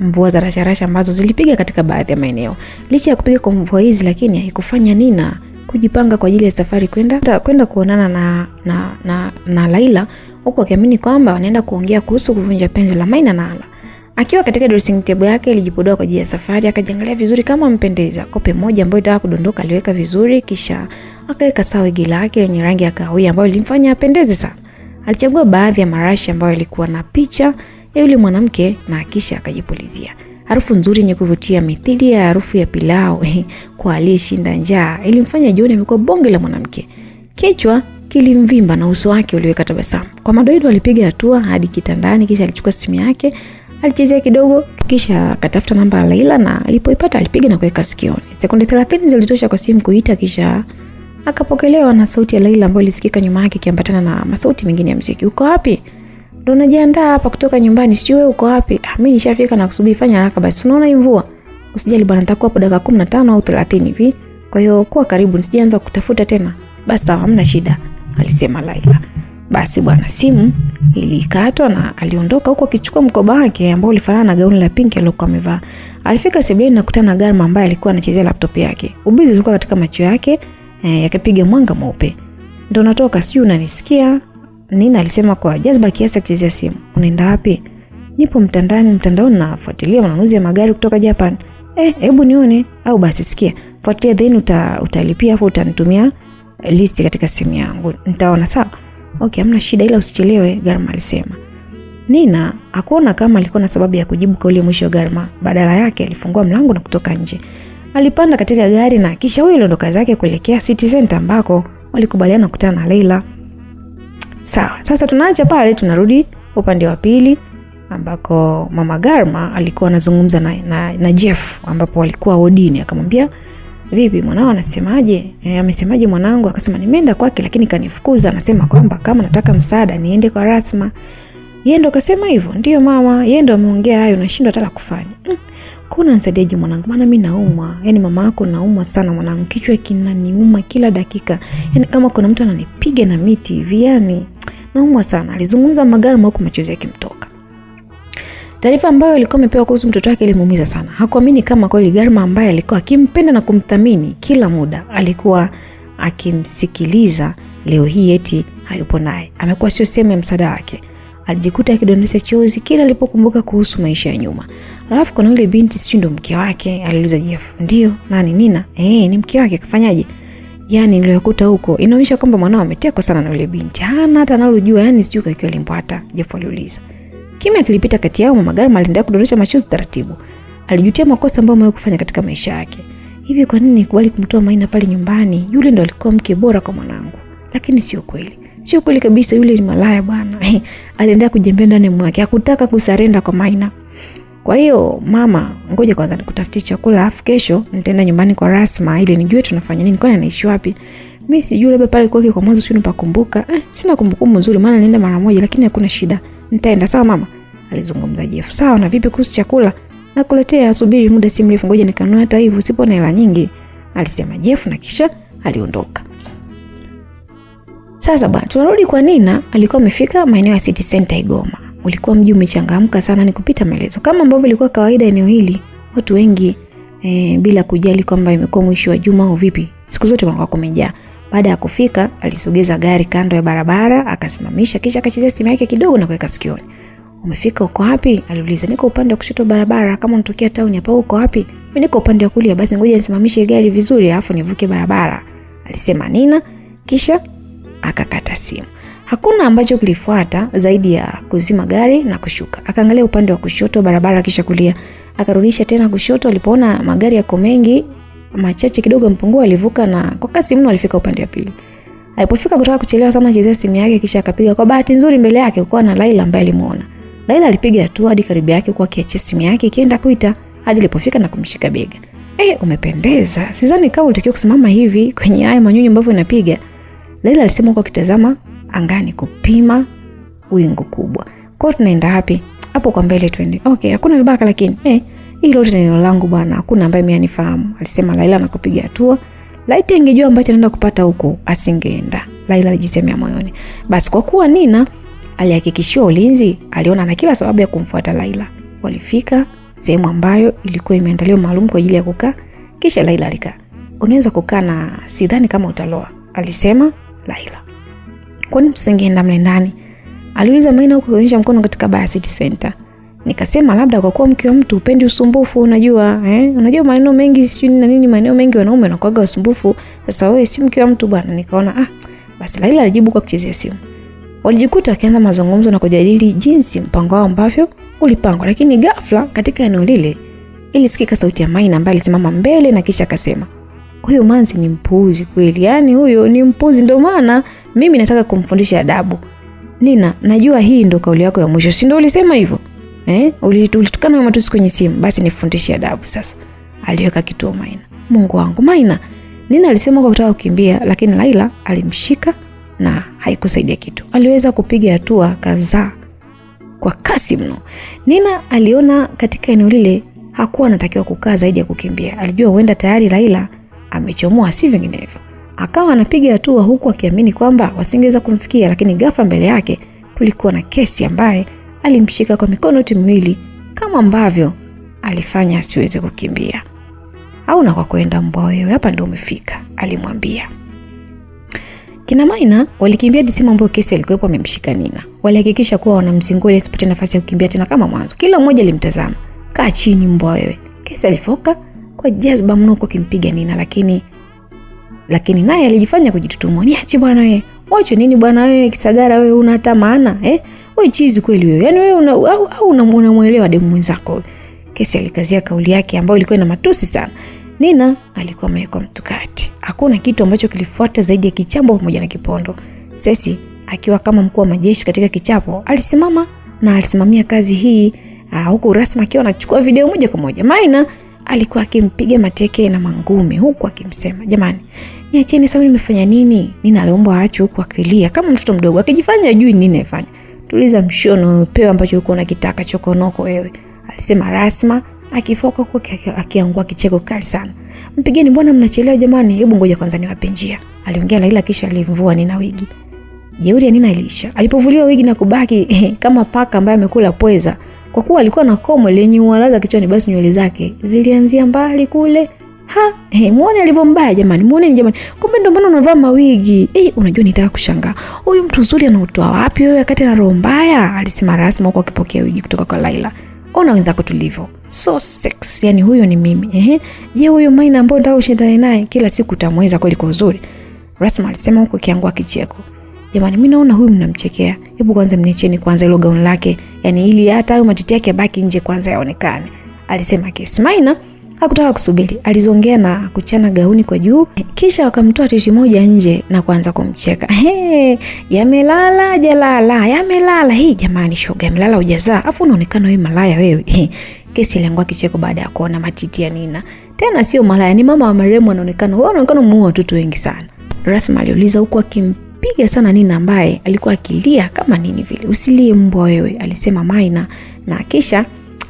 mvua za rasharasha ambazo zilipiga katika baadhi ya maeneo. Licha ya kupiga kwa mvua hizi, lakini haikufanya Nina kujipanga kwa ajili ya safari kwenda kuonana na Laila, huku akiamini kwamba wanaenda kuongea kuhusu kuvunja penzi la Maina na Ala. Akiwa katika dressing table yake alijipodoa kwa ajili ya safari, akajiangalia vizuri kama mpendeza. Kope moja ambayo itaka kudondoka aliweka vizuri, kisha akaweka sawa wigi lake lenye rangi ya kahawia ambayo ilimfanya apendeze sana. Alichagua baadhi ya marashi ambayo yalikuwa na picha ya yule mwanamke na kisha akajipulizia. Harufu nzuri yenye kuvutia mithili ya harufu ya pilau kwa aliyeshinda njaa ilimfanya jioni amekuwa bonge la mwanamke. Kichwa kilimvimba na uso wake uliweka tabasamu. Kwa madoido alipiga hatua hadi kitandani, kisha alichukua simu yake, alichezea kidogo, kisha akatafuta namba ya Laila na alipoipata alipiga na kuweka sikioni. Sekunde 30 zilitosha kwa simu kuita, kisha akapokelewa na sauti ya Laila ambayo ilisikika nyuma yake ikiambatana na masauti mengine ya muziki. Uko wapi? Ndio najiandaa hapa kutoka nyumbani, sio wewe uko wapi? Mimi nishafika na kusubiri, fanya haraka basi. Unaona hii mvua? Usijali bwana, nitakuwa hapo dakika 15 au 30 hivi. Kwa hiyo kuwa karibu, nisijaanza kutafuta tena. Basi sawa, hamna shida, alisema Laila. Basi bwana, simu ilikatwa na aliondoka huko akichukua mkoba wake ambao ulifanana na gauni la pinki alilokuwa amevaa. Alifika sebuleni na kukutana na Garma ambaye alikuwa anachezea laptop yake. Ubizi ulikuwa katika macho yake, yakapiga mwanga mweupe. Ndio natoka, sio unanisikia? Nina alisema kwa jazba kiasi akichezea simu. Unaenda wapi? Nipo mtandaoni nafuatilia manunuzi ya magari kutoka Japan. Hebu nione. Au basi sikia, fuatilia then utalipia, afu utanitumia listi katika simu yangu. Nitaona sawa. Okay, hamna shida ila usichelewe, Garma alisema. Nina hakuona kama alikuwa na sababu ya kujibu kauli ya mwisho wa Garma. Badala yake alifungua mlango na kutoka nje. Alipanda katika gari na kisha huyo aliondoka zake kuelekea City Center ambako walikubaliana kukutana na Leila. Sawa, sasa tunaacha pale tunarudi upande wa pili ambako mama Garma alikuwa anazungumza na Jeff ambapo walikuwa wodini. Akamwambia, "Vipi mwanao anasemaje?" Amesemaje mwanangu? Akasema, "Nimeenda kwake lakini kanifukuza. Anasema kwamba kama nataka msaada niende kwa Rasma." Yeye ndo kasema hivyo? Ndio mama, yeye ndo ameongea hayo, nashindwa hata kufanya. Kuna nisaidiaje mwanangu? Maana mimi naumwa. Yaani mama yako naumwa sana mwanangu. Kichwa kinaniuma kila dakika. Yaani kama kuna mtu ananipiga na miti hivi, yani naumwa sana. Alizungumza Garma huko machozi yakimtoka. Taarifa ambayo alikuwa amepewa kuhusu mtoto wake ilimuumiza sana. Hakuamini kama kweli Garma ambaye alikuwa akimpenda na kumthamini kila muda, alikuwa akimsikiliza, leo hii eti hayupo naye. Amekuwa sio sehemu ya msaada wake. Alijikuta akidondosha chozi kila alipokumbuka kuhusu maisha ya nyuma. Alafu kuna yule binti si ndo mke wake? Aliuliza Jeff. Ndio, nani? Nina? Ni mke wake. Kafanyaje? Yaani niliyokuta huko inaonyesha kwamba mwanao ametekwa sana na yule binti. Hana hata analojua, yani sijui kwa kipi alimpata, Jeff aliuliza. Kimya kilipita kati yao. Mama Garma aliendelea kudondosha machozi taratibu. Alijutia makosa ambayo amewahi kufanya katika maisha yake. Hivi kwa nini nikubali kumtoa Maina pale nyumbani? Yule ndo alikuwa mke bora kwa mwanangu. Lakini sio kweli. Sio kweli kabisa, yule ni malaya bwana. Aliendelea kujembea ndani mwake. Hakutaka kusarenda kwa Maina. Kwa hiyo mama, ngoja kwanza nikutafutie chakula, afu kesho nitaenda nyumbani kwa Rasma ili nijue tunafanya nini, kwani anaishi wapi. Mimi sijui, labda pale kwake kwa mwanzo sio nipakumbuka. Sina kumbukumbu nzuri maana nilienda mara moja, lakini hakuna shida. Nitaenda. Sawa mama, alizungumza Jeff. Sawa, na vipi kuhusu chakula? Nakuletea, subiri muda si mrefu, ngoja nikanunue hata hivyo, sipo na hela nyingi, alisema Jeff na kisha aliondoka. Sasa bwana, tunarudi kwa Nina. Alikuwa amefika maeneo ya City Center Igoma. Ulikuwa mji umechangamka sana, ni kupita maelezo. Kama ambavyo ilikuwa kawaida eneo hili, watu wengi bila kujali kwamba imekuwa mwisho wa juma au vipi, siku zote wanakuwa kumejaa. Baada ya kufika, alisogeza gari kando ya barabara, akasimamisha kisha akachezea simu yake kidogo na kuweka sikioni. "Umefika uko wapi?" aliuliza. "Niko upande wa kushoto barabara, kama unatokea town hapa." "Uko wapi?" "Mimi niko upande wa kulia." "Basi ngoja nisimamishe gari vizuri alafu nivuke barabara," alisema Nina kisha akakata simu. Hakuna ambacho kilifuata zaidi ya kuzima gari na kushuka. Akaangalia upande wa kushoto barabara kisha kulia. Akarudisha tena kushoto. Alipoona magari yako mengi, machache kidogo mpungua, alivuka na kwa kasi mno alifika upande wa pili. Alipofika kutoka kuchelewa sana, chezea simu yake kisha akapiga. Kwa bahati nzuri mbele yake kulikuwa na Laila ambaye alimuona. Laila alipiga hatua hadi karibu yake kwa kiacha simu yake ikienda kuita hadi alipofika na kumshika bega. Umependeza. Sidhani kama ulitakiwa kusimama hivi kwenye haya manyunyu ambavyo unapiga, Laila alisema kwa kitazama angani kupima wingu kubwa. "Kwa tunaenda wapi?" "Hapo kwa mbele twende." "Okay, hakuna vibaka lakini." "Hilo lote ni neno langu bwana, hakuna ambaye mimi anifahamu," alisema Laila na kupiga hatua. Laiti angejua ambacho anaenda kupata huko asingeenda, Laila alijisemea moyoni. Basi kwa kuwa Nina alihakikishiwa ulinzi, aliona na kila sababu ya kumfuata Laila. Walifika sehemu ambayo ilikuwa imeandaliwa maalum kwa ajili ya kukaa, kisha Laila alikaa. "Unaweza kukaa na sidhani kama utaloa," alisema Laila. "Kwani msingeenda mle ndani?" aliuliza Maina huko kuonyesha mkono katika baa City Center. "Nikasema labda kwa kuwa mke wa mtu upendi usumbufu, unajua unajua maneno mengi sio na nini, maneno mengi wanaume wanakuaga usumbufu. Sasa wewe si mke wa mtu bwana." Nikaona basi. Laila alijibu kwa kuchezea simu. Walijikuta wakianza mazungumzo na kujadili jinsi mpango wao ambavyo ulipangwa, lakini ghafla katika eneo lile ilisikika sauti ya Maina ambaye alisimama mbele na kisha akasema, "Huyo manzi ni mpuuzi kweli, yani huyo ni mpuuzi, ndio maana mimi nataka kumfundisha adabu." "Nina, najua hii ndo kauli yako ya mwisho, si ndio ulisema hivyo? Ulitukana na matusi kwenye simu, basi nifundishe adabu sasa," aliweka kituo Maina. "Mungu wangu Maina," Nina alisema kwa kutaka kukimbia, lakini Laila alimshika na haikusaidia kitu. Aliweza kupiga hatua kadhaa kwa kasi mno. Nina aliona katika eneo lile hakuwa anatakiwa kukaa zaidi ya kukimbia. Alijua huenda tayari Laila amechomoa, si vinginevyo. Akawa anapiga hatua huku akiamini kwamba wasingeweza kumfikia, lakini ghafla mbele yake kulikuwa na Kesi ambaye alimshika kwa mikono yote miwili kama ambavyo alifanya asiweze kukimbia. "Au na kwa kwenda mbwa wewe, hapa ndio umefika," alimwambia. Kina Maina walikimbia hadi sehemu ambayo Kesi alikuwa amemshika Nina. Walihakikisha kuwa wanamzingua ili asipate nafasi ya kukimbia tena kama mwanzo. Kila mmoja alimtazama. "Kaa chini mbwa wewe." Kesi alifoka kwa jazba mno kwa kumpiga Nina, lakini naye alijifanya kujitutumua. "Niache bwana wewe. Wacho nini bwana wewe kisagara wewe una hata maana wewe chizi kweli wewe. Yaani wewe unamuelewa demu mwenzako. Kesi alikazia kauli yake ambayo ilikuwa ina matusi sana. Nina alikuwa ameweka mtukati. Hakuna kitu ambacho kilifuata zaidi ya kichapo pamoja na kipondo. Sesi akiwa kama mkuu wa majeshi katika kichapo alisimama na alisimamia kazi hii huku Rasma akiwa anachukua video moja kwa moja. Maina alikuwa akimpiga mateke na mangumi huku akimsema, jamani niacheni sasa, nimefanya nini? Nina aliomba aache huku akilia kama mtoto mdogo akijifanya ajui nini anafanya. Tuliza mshono pewa ambacho ulikuwa unakitaka chokonoko wewe, alisema Rasma akifoka huku akiangua kicheko kali sana. Mpigeni, mbona mnachelewa jamani? Hebu ngoja kwanza niwape njia, aliongea Laila kisha alimvua Nina wigi. Jeuri ya Nina ilisha alipovuliwa wigi na kubaki kama paka ambaye amekula pweza. Kwa kuwa alikuwa na komo lenye uwalaza kichwani, basi nywele zake zilianzia mbali kule. Muone alivyombaya jamani, muone jamani. Kumbe ndio maana unavaa mawigi. Unajua nitaka kushangaa. Huyu mtu mzuri anautoa wapi wewe wakati ana roho mbaya? Alisema Rasma huko akipokea wigi kutoka kwa Laila. Ona wenzako tulivyo. So sex, yani huyo ni mimi. Je, huyo Maina ambaye nataka ushindane naye kila siku utamweza kweli kwa uzuri? Rasma alisema huko kiangua kicheko. Jamani mimi naona huyu mnamchekea. Hebu kwanza mniacheni kwanza ile gauni lake. Yani ili hata hayo matiti yake baki nje kwanza yaonekane. Alisema Kesi. Maina hakutaka kusubiri. Alizongea na kuchana gauni kwa juu. Kisha wakamtoa titi moja nje na kuanza kumcheka. Yamelala jalala, yamelala. Jamani shoga, yamelala hujazaa. Afu unaonekana wewe malaya wewe. Kesi aliangua kicheko baada ya kuona matiti ya Nina. Tena sio malaya, ni mama wa marehemu anaonekana. Wewe unaonekana muoa watoto wengi sana. Rasma aliuliza huku akimpiga sana Nina ambaye alikuwa akilia kama nini vile. Usilie mbwa wewe, alisema Maina na kisha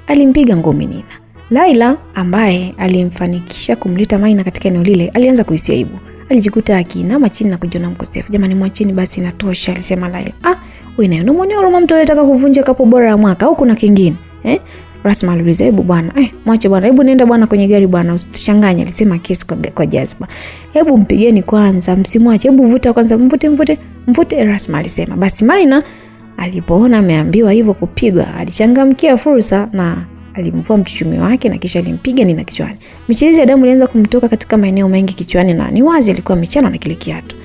alimpiga ngumi Nina. Laila ambaye alimfanikisha kumleta Maina katika eneo lile alianza kuhisi aibu. Alijikuta akiinama chini na kujiona mkosefu. Jamani mwacheni basi inatosha, alisema Laila. Wewe naye unamwonea huruma mtu anataka kuvunja kapo bora ya mwaka au kuna kingine? Rasma aliuliza, hebu bwana, mwache bwana, hebu nenda bwana kwenye gari bwana, usituchanganye, alisema Kesi kwa jazba. Hebu mpigeni kwanza, msimwache, hebu vuta kwanza, mvute, Rasma alisema. Basi Maina alipoona ameambiwa hivyo kupigwa, alichangamkia fursa na alimvua mchuchumi wake na kisha alimpiga Nina kichwani. Michirizi ya damu ilianza kumtoka katika maeneo mengi kichwani na ni wazi alikuwa amechana na kile kiatu.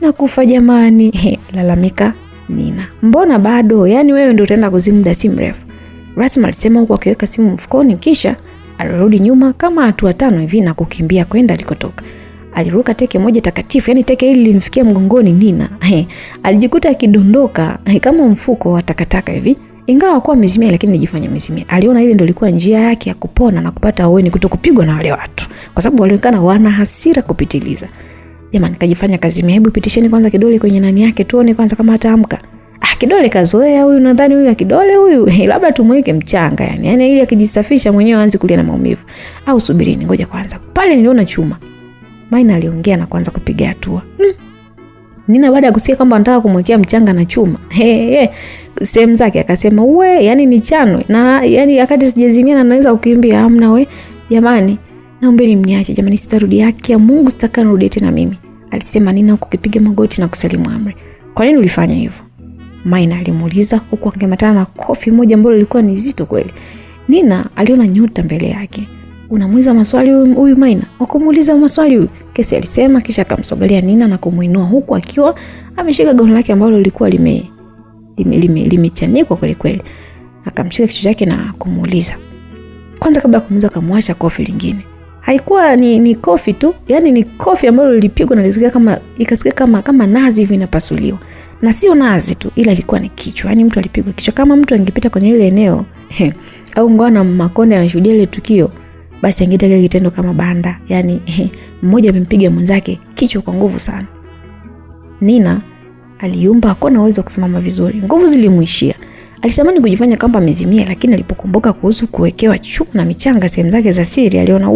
Na kufa jamani, lalamika Nina. Mbona bado? Yaani wewe ndio utaenda kuzimu muda si mrefu. Rasma alisema huko akiweka simu mfukoni kisha alirudi nyuma kama hatua 5 hivi na kukimbia kwenda alikotoka. Aliruka teke moja takatifu, yani teke hili lilimfikia mgongoni Nina. Alijikuta akidondoka kama mfuko wa takataka hivi. Ingawa kwa mizimia lakini nijifanya mizimia. Aliona ile ndio ilikuwa njia yake ya kupona na kupata aweni kutokupigwa na wale watu. Kwa sababu walionekana wana hasira kupitiliza. Jamani kajifanya kazimia. Hebu pitisheni kwanza kidole kwenye nani yake tuone kwanza kama ataamka. Kidole kazoea huyu, nadhani huyu kidole huyu labda tumweke mchanga yani. Yaani ili akijisafisha mwenyewe aanze kulia na maumivu. Au subirini ngoja kwanza. Pale niliona chuma. Maina aliongea na kuanza kupiga hatua. Nina baada ya kusikia kwamba anataka kumwekea mchanga na chuma. Sehemu zake akasema, "We, yani ni chanwe." Na yani wakati sijazimia na naweza kukimbia amna we. Jamani, naombeni mniache jamani, sitarudi, haki ya Mungu sitaka nirudi tena mimi. Alisema Nina huku kipiga magoti na kusalimu amri. Kwa nini ulifanya hivyo? Maina alimuuliza huku akimatana na kofi moja ambalo lilikuwa ni zito kweli. Nina aliona nyota mbele yake. Unamuuliza maswali huyu Maina? Wakumuuliza maswali huyu? Kesi alisema kisha akamsogelea Nina na kumuinua huku akiwa ameshika gauni lake ambalo lilikuwa limechanikwa kweli kweli. Akamshika kichwa chake na kumuuliza. Kwanza kabla kumuuliza akamwasha kofi lingine. Haikuwa ni kofi tu, yani ni kofi ambalo lilipigwa na lisikia kama nazi hivi inapasuliwa. Na sio nazi tu, ila ilikuwa ni kichwa. Yani mtu alipigwa kichwa kama mtu angepita kwenye ile eneo au ngwana Makonde anashuhudia ile tukio, basi angetaka kitendo kama banda. Yani mmoja amempiga mwenzake kichwa kwa nguvu sana. Nina aliumba hakuwa uwezo kusimama vizuri. Nguvu zilimuishia. Alitamani kujifanya kama amezimia, lakini alipokumbuka kuhusu kuwekewa chuma na michanga sehemu zake za siri, aliona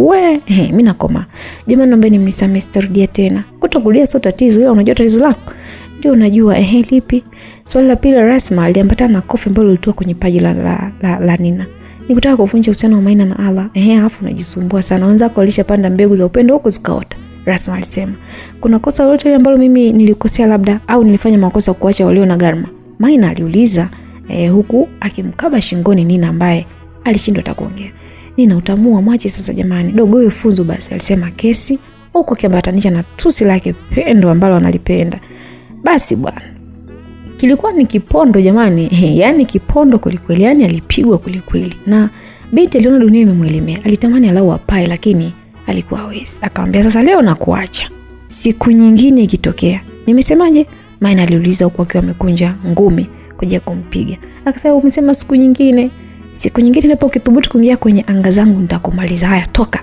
mimi nakoma. Jamani naombeni mnisamehe, sitarudia tena. Kutokulia sio tatizo, ila unajua tatizo lako. Ndio unajua lipi? Swali la pili Rasma aliambatana na kofi ambalo lilitoka kwenye paji la Nina. Nikutaka kuvunja uhusiano wa Maina na Allah. Alafu unajisumbua sana. Wenzako walishapanda mbegu za upendo huko zikaota. Rasma alisema, "Kuna kosa lolote ambalo mimi nilikosea labda au nilifanya makosa kuacha walio na Garma?" Maina aliuliza huku akimkaba shingoni Nina ambaye alishindwa hata kuongea. Nina utamua mwache sasa jamani. Dogo wewe funzo basi, alisema Kesi huku akiambatanisha na tusi lake pendo ambalo analipenda. Basi bwana, kilikuwa ni kipondo jamani. Yaani kipondo kweli, yaani alipigwa kweli. Na binti aliona dunia imemwelemea. Alitamani alau apae lakini alikuwa hawezi. Akamwambia sasa leo nakuacha, siku nyingine ikitokea. Nimesemaje? Maina aliuliza huku akiwa amekunja ngumi kuja kumpiga. Akasema umesema siku nyingine. Siku nyingine ndipo ukithubutu kuingia kwenye anga zangu nitakumaliza. Haya, toka.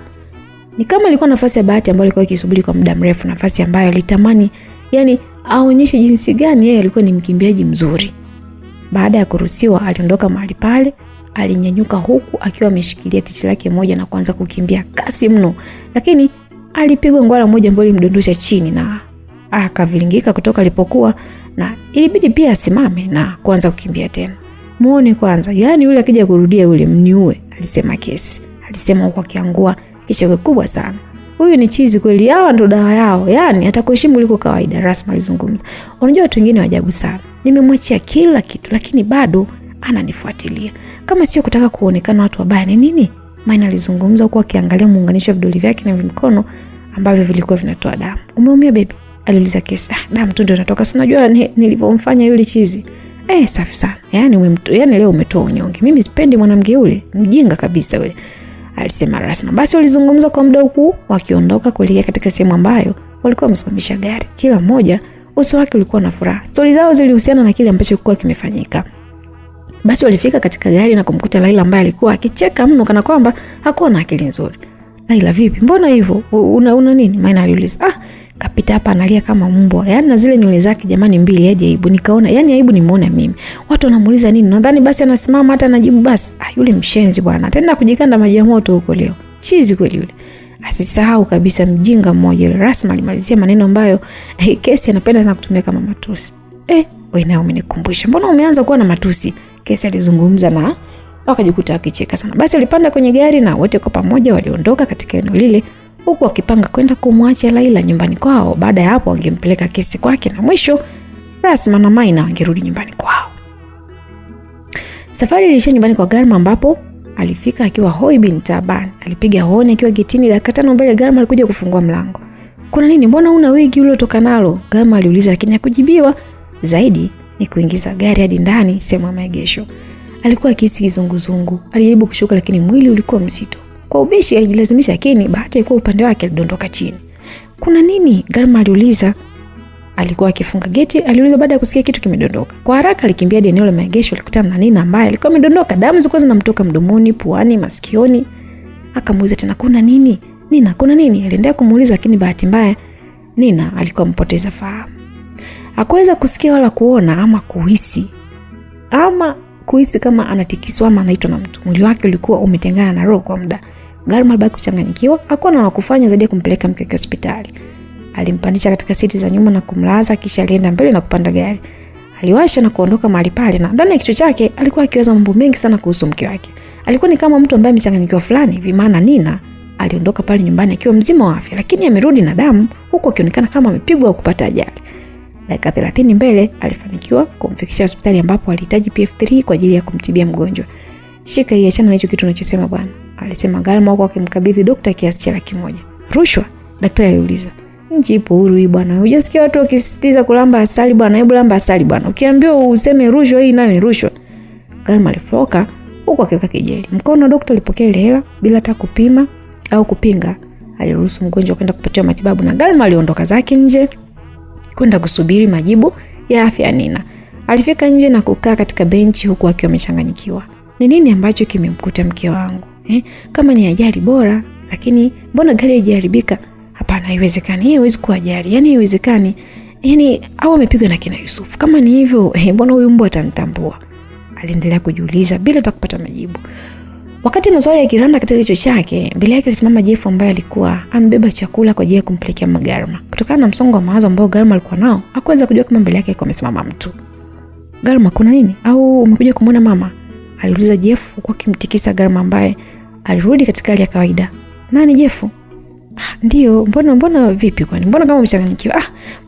Ni kama ilikuwa nafasi ya bahati ambayo alikuwa akisubiri kwa muda mrefu, nafasi ambayo alitamani yani aonyeshe jinsi gani yeye alikuwa ni mkimbiaji mzuri. Baada ya kuruhusiwa aliondoka mahali pale, alinyanyuka huku akiwa ameshikilia titi lake moja na kuanza kukimbia kasi mno. Lakini alipigwa ngwala moja ambayo ilimdondosha chini na akavilingika kutoka alipokuwa, na ilibidi pia asimame na kuanza kukimbia tena. Muone kwanza, yani yule akija kurudia yule mniue, alisema Kesi. Alisema huko akiangua kicheko kikubwa sana. Huyu ni chizi kweli, hawa ndo dawa yao. Yani atakuheshimu kuliko kawaida. Rasma alizungumza. Unajua watu wengine wajabu sana. Nimemwachia kila kitu lakini bado ananifuatilia. Kama sio kutaka kuonekana watu wabaya ni nini? Maina alizungumza huko akiangalia muunganisho wa vidole vyake na mikono ambavyo vilikuwa vinatoa damu. Umeumia baby? Aliuliza Kesi. Damu tu ndio inatoka. Si unajua nilipomfanya yule chizi. Safi sana. Yani leo umetoa unyonge. Mimi sipendi mwanamke yule, mjinga kabisa yule, alisema Rasma. Basi walizungumza kwa muda huku wakiondoka kuelekea katika sehemu ambayo walikuwa wamesimamisha gari. Kila mmoja uso wake ulikuwa na furaha. Stori zao zilihusiana na kile ambacho kilikuwa kimefanyika. Basi walifika katika gari na kumkuta Laila ambaye alikuwa akicheka mno kana kwamba hakuwa na akili nzuri. Laila, vipi? Mbona hivyo? Una nini? Maina aliuliza. Kapita hapa analia kama mbwa. Yaani na zile nywele zake jamani mbili hadi aibu. Nikaona, yani aibu nimeona mimi. Watu wanamuuliza nini? Nadhani basi anasimama hata anajibu basi. Yule mshenzi bwana. Ataenda kujikanda maji ya moto huko leo. Chizi kweli yule. Asisahau kabisa mjinga mmoja yule. Rasma alimalizia maneno ambayo Kesi anapenda sana kutumia kama matusi. Wewe nao umenikumbusha. Mbona umeanza kuwa na matusi? Kesi alizungumza na wakajikuta akicheka sana. Basi walipanda kwenye gari na wote kwa pamoja waliondoka katika eneo lile, huku wakipanga kwenda kumwacha Laila nyumbani kwao. Baada ya hapo wangempeleka Kesi kwake na mwisho Rasma na Maina wangerudi nyumbani kwao. Safari ilishia nyumbani kwa Garma ambapo alifika akiwa hoi bin taban. Alipiga honi akiwa getini. Dakika 5 mbele Garma alikuja kufungua mlango. Kuna nini? Mbona una wigi uliotoka nalo? Garma aliuliza lakini hakujibiwa. Zaidi ni kuingiza gari hadi ndani sehemu ya maegesho. Alikuwa akihisi kizunguzungu. Alijaribu kushuka lakini mwili ulikuwa mzito. Kwa ubishi alijilazimisha lakini bahati ilikuwa upande wake, alidondoka chini. Kuna nini? Garma aliuliza. Alikuwa akifunga geti, aliuliza baada ya kusikia kitu kimedondoka. Kwa haraka alikimbia hadi eneo la maegesho, alikutana na Nina ambaye alikuwa amedondoka. Damu zilikuwa zinamtoka mdomoni, puani, masikioni. Akamuuliza tena kuna nini? Nina, kuna nini? Aliendelea kumuuliza lakini bahati mbaya Nina alikuwa mpoteza fahamu. Hakuweza kusikia wala kuona ama kuhisi kama anatikiswa ama anaitwa na mtu. Mwili wake ulikuwa umetengana na roho kwa muda. Garma alibaki kuchanganyikiwa, hakuwa na kufanya zaidi ya kumpeleka mke hospitali. Alimpandisha katika siti za nyuma na kumlaza, kisha alienda mbele na kupanda gari. Aliwasha na kuondoka mahali pale, na ndani ya kichwa chake alikuwa akiwaza mambo mengi sana kuhusu mke wake. Alikuwa ni kama mtu ambaye amechanganyikiwa fulani hivi, maana Nina aliondoka pale nyumbani akiwa mzima wa afya, lakini amerudi na damu huku akionekana kama amepigwa au kupata ajali. Dakika 30 mbele alifanikiwa kumfikisha hospitali ambapo alihitaji PF3 kwa ajili ya kumtibia mgonjwa. Shika hii, achana na hicho kitu unachosema bwana, alisema Garma huko akimkabidhi daktari kiasi cha 100,000. Rushwa? Daktari aliuliza. Nchi ipo huru hii bwana. Hujasikia watu wakisisitiza kulamba asali bwana? Hebu lamba asali bwana. Ukiambiwa useme rushwa, hii nayo ni rushwa. Garma alifoka huko akiweka kejeli. Mkono daktari alipokea ile hela bila hata kupima au kupinga. Aliruhusu mgonjwa kwenda kupatiwa matibabu na Garma aliondoka zake nje kwenda kusubiri majibu ya afya ya Nina. Alifika nje na kukaa katika benchi huku akiwa amechanganyikiwa. Ni nini ambacho kimemkuta mke wangu? Kama ni ajali bora, lakini mbona gari haijaribika? Hapana, haiwezekani. Hii haiwezi kuwa ajali. Yaani haiwezekani. Yaani au amepigwa na kina Yusuf. Kama ni hivyo, mbona huyu mbwa atanitambua? Aliendelea kujiuliza bila hata kupata majibu. Wakati maswali yakiranda katika kichwa chake, mbele yake alisimama Jeff ambaye alikuwa amebeba chakula kwa ajili ya kumpelekea Garma. Kutokana na msongo wa mawazo ambao Garma alikuwa nao, hakuweza kujua kama mbele yake alikuwa amesimama mtu. Garma, kuna nini? Au umekuja kumuona mama? Aliuliza Jeff huku akimtikisa Garma ambaye alirudi katika hali ya kawaida. Nani Jeff? Ndio, mbona vipi kwani? Mbona kama umechanganyikiwa?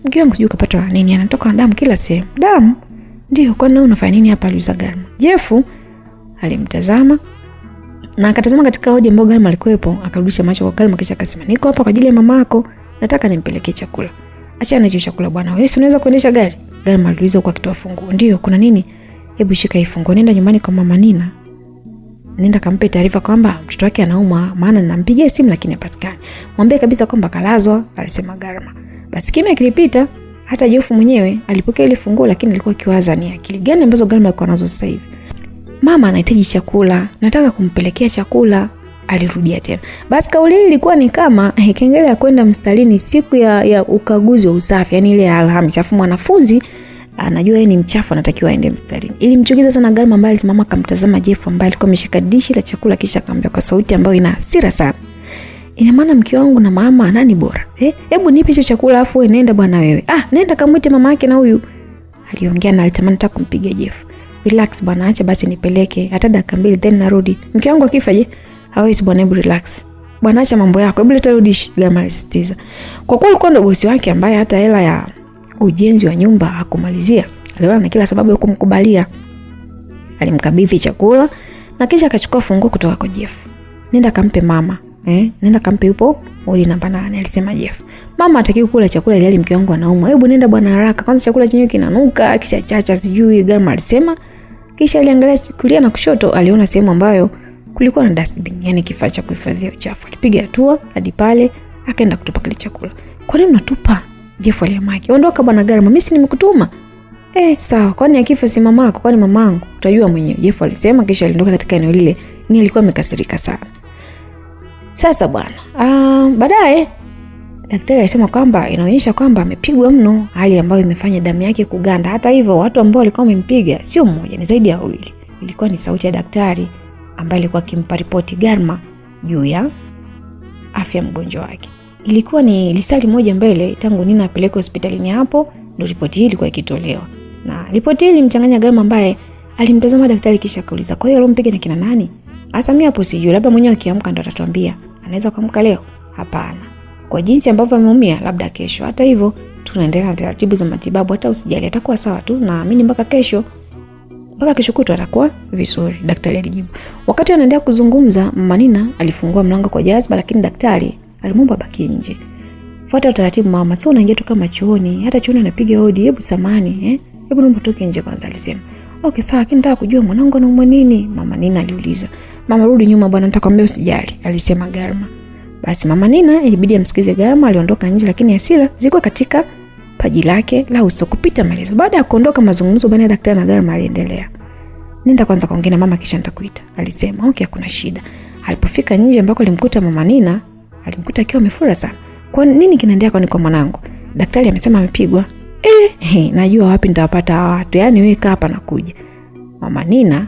Mke wangu sijui kapata nini, anatoka na damu kila sehemu. Damu? Ndio, kwani unafanya nini hapa? Aliuliza Garma. Jeff alimtazama na akatazama katika hodi ambayo Garma alikuwepo, akarudisha macho kwa Garma kisha akasema, "Niko hapa kwa ajili ya mamako, nataka nimpelekee chakula." Achana hicho chakula bwana. Wewe unaweza kuendesha gari? Garma aliuliza kwa akitoa funguo. Ndio, kuna nini? Hebu shika hii funguo. Nenda nyumbani kwa mama Nina. Nenda kampe taarifa kwamba mtoto wake anaumwa, maana ninampigia simu lakini hapatikani. Mwambie kabisa kwamba kalazwa, alisema Garma. Basi kimya kilipita. Hata Jeff mwenyewe alipokea ile funguo, lakini alikuwa akiwaza ni akili gani ambazo Garma alikuwa nazo sasa hivi. Mama anahitaji chakula, nataka kumpelekea chakula, alirudia tena. Basi kauli hii ilikuwa ni kama kengele ya kwenda mstarini siku ya ukaguzi wa usafi, yani ile ya Alhamisi. Afu mwanafunzi anajua yeye ni mchafu, anatakiwa aende mstarini. Ilimchukiza sana Garma ambaye alisimama akamtazama Jeff ambaye alikuwa ameshika dishi la chakula, kisha akamwambia kwa sauti ambayo ina hasira sana, ina maana mke wangu na mama nani bora? Hebu nipe hicho chakula afu wewe nenda bwana wewe. Nenda kamuite mama yake na huyu. Aliongea na alitamani hata kumpiga Jeff. Relax bwana, acha basi nipeleke hata dakika 2 then narudi. Mke wangu akifa je? Hawezi bwana, hebu relax. Bwana acha mambo yako, hebu leta rudishi, Garma alisitiza. Kwa kuwa alikuwa ndo bosi wake ambaye hata hela ya ujenzi wa nyumba hakumalizia, aliona na kila sababu ya kumkubalia. Alimkabidhi chakula na kisha akachukua funguo kutoka kwa Jeff. Nenda kampe mama. Nenda kampe yupo wodi namba 8, alisema Jeff. Mama hataki kula chakula ile mke wangu anaumwa. Hebu nenda bwana haraka. Kwanza chakula chenyewe kinanuka, kisha chacha sijui, Garma alisema. Kisha aliangalia kulia na kushoto, aliona sehemu ambayo kulikuwa na dustbin, yani kifaa cha kuhifadhia uchafu. Alipiga hatua hadi pale, akaenda kutupa kile chakula. Kwa nini unatupa? Jeff aliamaki. Ondoka bwana Garma, mimi si nimekutuma. Sawa, kwani akifa si mamako, kwani mamangu? Utajua mwenyewe, Jeff alisema, kisha aliondoka katika eneo lile. Ni alikuwa amekasirika sana. Sasa bwana, baadaye daktari alisema kwamba inaonyesha kwamba amepigwa mno, hali ambayo imefanya damu yake kuganda. Hata hivyo watu ambao walikuwa wamempiga sio mmoja, ni zaidi ya wawili. Ilikuwa ni sauti ya daktari ambaye alikuwa akimpa ripoti Garma juu ya afya mgonjwa wake. Ilikuwa ni lisali moja mbele tangu Nina apelekwe hospitalini, hapo ndio ripoti hii ilikuwa ikitolewa. Na ripoti hii ilimchanganya Garma ambaye alimtazama daktari kisha kauliza, kwa hiyo alompiga ni kina nani? Hasa mimi hapo sijui, labda mwenyewe akiamka ndo atatuambia. Anaweza kuamka leo? Hapana. Kwa jinsi ambavyo ameumia labda kesho. Hata hivyo tunaendelea na taratibu za matibabu, hata usijali, atakuwa sawa tu, na mimi mpaka kesho kutwa atakuwa vizuri, daktari alijibu. Wakati anaendelea kuzungumza, mama Nina alifungua mlango kwa jazba, lakini daktari alimwomba baki nje. Fuata utaratibu mama, sio unaingia tu kama chooni, hata chooni anapiga hodi, hebu samani, hebu naomba toke nje kwanza, alisema. Okay sawa, lakini nataka kujua mwanangu anaumwa nini? Mama Nina aliuliza. Mama rudi nyuma bwana, nitakwambia usijali, alisema Garma. Basi mama Nina ilibidi amsikize Garma, aliondoka nje, lakini hasira zilikuwa katika paji lake la uso kupita maelezo. Baada ya kuondoka, mazungumzo baina ya daktari na Garma aliendelea. Nenda kwanza kaongea na mama kisha nitakuita, alisema. Okay, hakuna shida. Alipofika nje ambako alimkuta mama Nina, alimkuta akiwa amefura sana. Kwa nini kinaendelea kwa mwanangu? Daktari amesema amepigwa. Najua wapi nitawapata watu. Yaani wewe kaa hapa nakuja. Mama Nina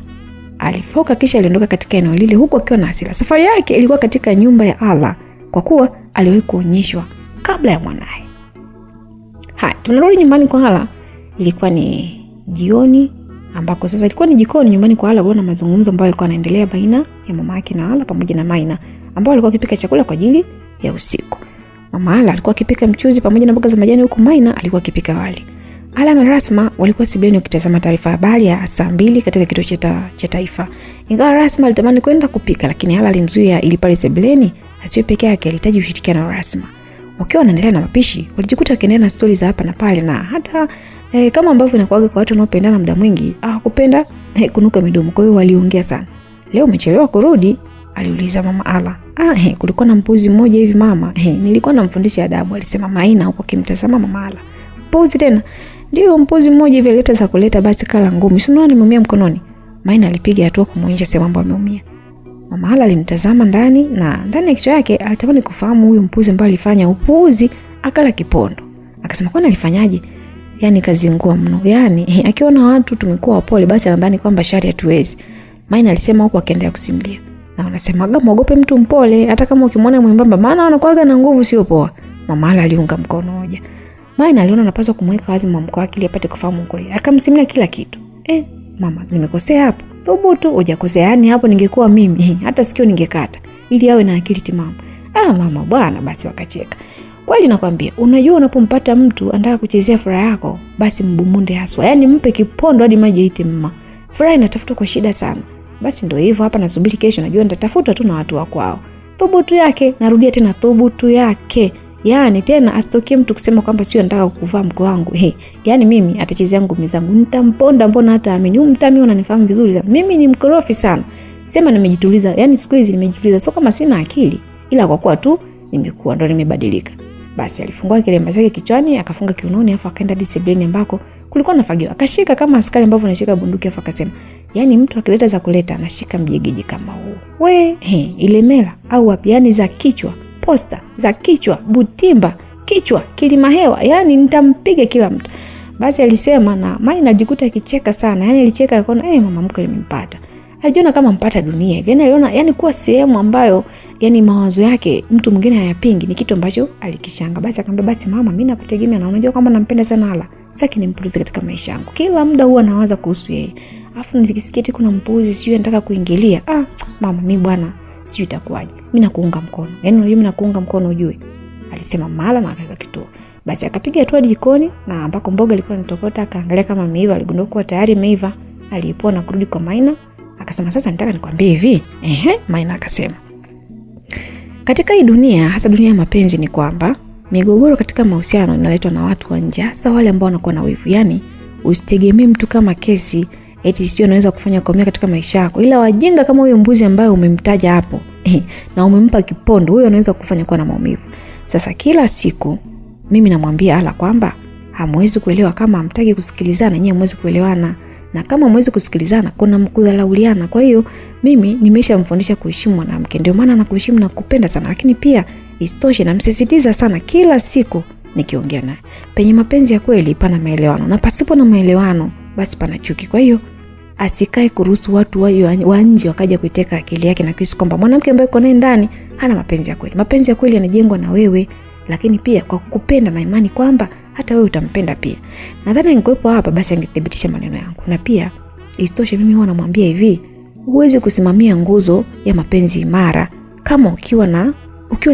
alifoka kisha aliondoka katika eneo lile huku akiwa na hasira. Safari yake ilikuwa katika nyumba ya Allah kwa kuwa aliwahi kuonyeshwa kabla ya mwanae. Tunarudi nyumbani kwa Allah. Ilikuwa ni jioni ambako sasa ilikuwa ni jikoni nyumbani kwa Allah, kuna mazungumzo ambayo yalikuwa yanaendelea baina ya mama yake na Allah pamoja na Maina ambao alikuwa akipika chakula kwa ajili ya usiku. Mama Allah alikuwa akipika mchuzi pamoja na mboga za majani, huku Maina alikuwa akipika wali. Ala na Rasma walikuwa sebuleni wakitazama taarifa habari ya saa 2 katika kituo cha taifa. Ingawa Rasma alitamani kwenda kupika, lakini Ala alimzuia ili pale sebuleni asiwe peke yake, alihitaji ushirikiano na Rasma. Wakiwa wanaendelea na mapishi, walijikuta wakiendelea na stories za hapa na pale, na hata kama ambavyo inakuwa kwa watu wanaopendana muda mwingi, hawakupenda kunuka midomo, kwa hiyo waliongea sana. Leo umechelewa kurudi? Aliuliza mama Ala. Kulikuwa na mpuzi mmoja hivi mama. Nilikuwa namfundisha adabu, alisema Maina huko akimtazama mama Ala. Mpuzi tena? Ndio, mpuzi mmoja hivi alileta za kuleta, basi kala ngumi. Si unaona nimeumia mkononi? Maina alipiga hatua kumuonyesha sehemu ambayo ameumia. Mama Ala alimtazama ndani, na ndani ya kichwa yake alitamani kufahamu huyu mpuzi ambaye alifanya upuzi akala kipondo. Akasema kwani alifanyaje? Yaani kazi ngumu mno. Yaani akiona watu tumekuwa wapole basi anadhani kwamba shari hatuwezi. Maina alisema huko akaendelea kusimulia. Na wanasemaga muogope mtu mpole hata kama ukimwona mwembamba, maana anakuaga na nguvu sio poa. Mama Ala aliunga mkono hoja. Maina aliona anapaswa kumweka wazi mamko wake ili apate kufahamu kweli. Akamsimulia kila kitu. Mama, nimekosea hapo. Thubutu, hujakosea. Yaani hapo ningekuwa mimi, hata sikio ningekata ili awe na akili timamu. Mama bwana, basi wakacheka. Kweli nakwambia, unajua unapompata mtu anataka kuchezea furaha yako, basi mbumunde haswa. Yaani mpe kipondo hadi maji yaite mama. Furaha inatafuta kwa shida sana. Basi ndio hivyo, hapa nasubiri kesho, najua nitatafuta tu na watu wa kwao. Thubutu yake, narudia tena thubutu yake. Yaani tena asitokee mtu kusema kwamba sio nataka kuvaa mko wangu. Yaani mimi atachezea ngumi zangu. Nitamponda mbona hata amini. Mtami unanifahamu vizuri sana. Mimi ni mkorofi sana. Sema nimejituliza. Yaani siku hizi nimejituliza. Sio kama sina akili. Ila kwa kuwa tu nimekuwa ndo nimebadilika. Basi alifungua kilemba chake kichwani, akafunga kiunoni, afa akaenda discipline ambako kulikuwa na fagio. Akashika kama askari ambavyo anashika bunduki, afa akasema, "Yaani mtu akileta za kuleta anashika mjegeji kama huu. Ilemela au wapi? Yaani za kichwa, posta, za kichwa, Butimba, kichwa, kilima hewa. Yaani nitampiga kila mtu." Basi alisema na Maina alijikuta akicheka sana. Yaani alicheka akaona, mama mkwe nimempata. Alijiona kama mpata dunia hivi. Yaani aliona kuwa sehemu ambayo mawazo yake mtu mwingine hayapingi ni kitu ambacho alikishanga. Basi akamwambia, "Basi mama, mimi nakutegemea na unajua kama nampenda sana Ala. Sasa nimpulize katika maisha yangu. Kila muda huwa nawaza kuhusu yeye. Alafu nikisikia kuna mpuuzi sio nataka kuingilia. Mama mimi bwana sio itakuwaje. Mimi nakuunga mkono. Yaani unajua mimi nakuunga mkono ujue." Alisema Mala na akaweka kituo. Basi akapiga hatua jikoni na ambako mboga ilikuwa inatokota, akaangalia kama imeiva, aligundua kuwa tayari imeiva. Aliipoa na kurudi kwa Maina. Akasema, "Sasa nataka nikwambie hivi." Maina akasema, katika hii dunia, hasa dunia ya mapenzi, ni kwamba migogoro katika mahusiano inaletwa na watu wa nje, hasa wale ambao wanakuwa na wivu. Yaani usitegemee mtu kama kesi eti sio anaweza kufanya komea katika maisha yako, ila wajinga kama huyo mbuzi ambaye umemtaja hapo na umempa kipondo, huyo anaweza kufanya kuwa na maumivu. Sasa kila siku mimi namwambia Ala kwamba hamwezi kuelewa kama hamtaki kusikilizana, nyinyi hamwezi kuelewana. Na kama mwezi kusikilizana kuna mkudhalauliana. Kwa hiyo mimi nimeshamfundisha kuheshimu mwanamke. Ndio maana nakuheshimu na kupenda sana. Lakini pia isitoshe namsisitiza sana kila siku nikiongea naye. Penye mapenzi ya kweli pana maelewano. Na pasipo na maelewano basi pana chuki. Kwa hiyo asikae kuruhusu watu wa nje wakaja kuiteka akili yake na kuhisi kwamba mwanamke ambaye uko naye ndani hana mapenzi ya kweli. Mapenzi ya kweli yanajengwa na wewe, lakini pia kwa kukupenda na imani kwamba hata wewe utampenda pia. Nadhani ningekuepo hapa basi angethibitisha maneno yangu. Na pia isitoshe mimi huwa namwambia hivi, huwezi kusimamia nguzo ya mapenzi imara kama ukiwa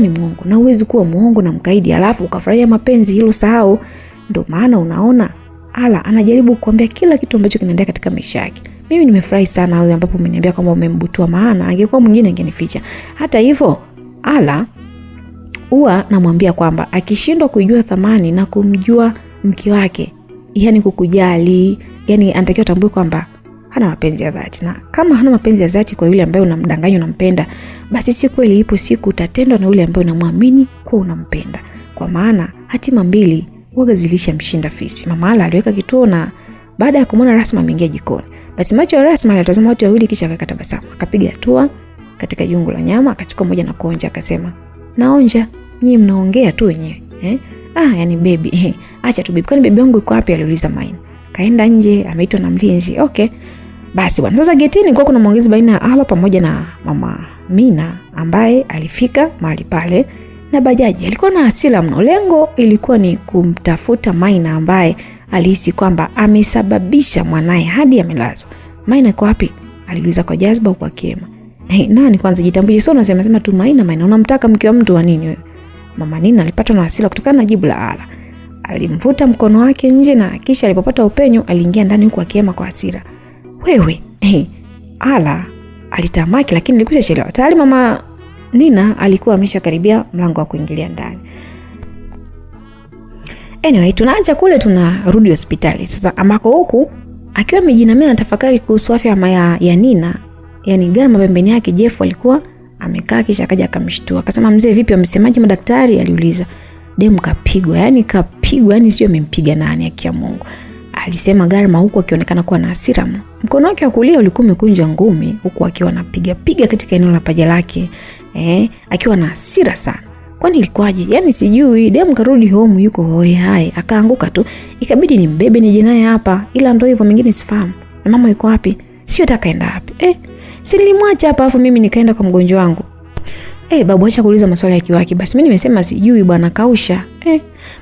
ni muongo, na huwezi kuwa muongo na mkaidi alafu ukafurahia mapenzi, hilo sahau. Ndio maana unaona Ala anajaribu kuambia kila kitu ambacho kinaendelea katika maisha yake. Mimi nimefurahi sana wewe ambapo umeniambia kwamba umembutua, maana angekuwa mwingine angenificha. Hata hivyo Ala huwa namwambia kwamba akishindwa kujua thamani na kumjua mke wake, yani kukujali, yani anatakiwa tambue kwamba hana mapenzi ya dhati. Na kama hana mapenzi ya dhati kwa yule ambaye unamdanganya unampenda, basi si kweli ipo siku utatendwa na yule ambaye unamwamini kuwa unampenda. Kwa maana hatima mbili huwa zilishamshinda fisi. Mama Ala aliweka kituo na baada ya kumwona Rasma ameingia jikoni, basi macho ya Rasma yalitazama watu wawili kisha akakatabasamu. Akapiga hatua katika jungu la nyama, akachukua moja na kuonja, akasema, "Naonja, nyinyi mnaongea tu wenyewe." Yani baby, acha tu baby. Kwani baby wangu yuko wapi? Aliuliza Maina. Kaenda nje, ameitwa na mlinzi. Okay. Basi bwana, sasa getini kwa kuna maongezi baina ya Ala pamoja na mama Mina ambaye alifika mahali pale na bajaji. Alikuwa na hasira mno. Lengo ilikuwa ni kumtafuta Maina ambaye alihisi kwamba amesababisha mwanae hadi amelazwa. "Maina yuko wapi?" aliuliza kwa jazba huko akiema. "Nani kwanza jitambulishe, sio unasema tu Maina. Unamtaka mke wa mtu wa nini wewe?" Mama Nina alipata na hasira kutokana na jibu la Ala. Alimvuta mkono wake nje na kisha alipopata upenyo aliingia ndani huko akiema kwa hasira. "Wewe, Ala alitamaki lakini nilikwisha chelewa. Tayari mama Nina alikuwa ameshakaribia mlango wa kuingilia ndani. Anyway, tunaanza kule, tunarudi hospitali. Sasa ambako huku akiwa amejinamia na tafakari kuhusu afya ya Nina, yani Garma pembeni yake, Jeff alikuwa amekaa kisha akaja akamshtua. Akasema, "Mzee vipi, amesemaje madaktari?" aliuliza. "Demu kapigwa." Yani sio amempiga nani, akia Mungu, alisema Garma huku akionekana kuwa na hasira mno. Mkono wake wa kulia ulikuwa umekunjwa ngumi huku akiwa anapiga katika eneo la paja lake, akiwa na hasira sana. Kwani ilikuwaje? Yani sijui. Demu karudi home yuko hoi hai, akaanguka tu. Ikabidi nimbebe nije naye hapa, ila ndio hivyo, mengine sifahamu. Na mama yuko wapi? Sio atakaenda wapi? Si nilimwacha hapa afu mimi nikaenda kwa mgonjwa wangu. Babu acha kuuliza maswali ya kiwaki. Basi mimi nimesema sijui bwana, kausha.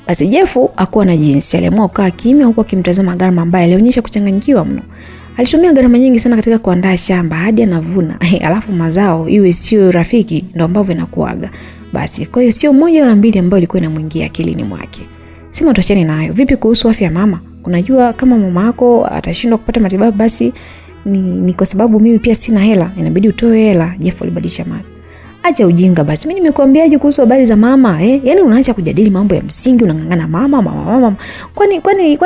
Basi Jefu hakuwa na jinsi, aliamua kukaa kimya huko akimtazama Garma ambaye alionyesha kuchanganyikiwa mno. Alitumia gharama nyingi sana katika kuandaa shamba hadi anavuna. Alafu mazao iwe sio rafiki, ndio ambavyo inakuaga. Basi kwa hiyo sio moja wala mbili ambayo ilikuwa inamuingia akilini mwake. Sema tuachane nayo. Vipi kuhusu afya ya mama? Unajua kama mama yako atashindwa kupata matibabu basi ni kwa sababu mimi pia sina hela, inabidi utoe hela. Jeff alibadilisha mada. acha ujinga basi. Mimi nimekuambiaje kuhusu habari za mama? Yaani unaacha kujadili mambo ya msingi, unangangana mama. Kwani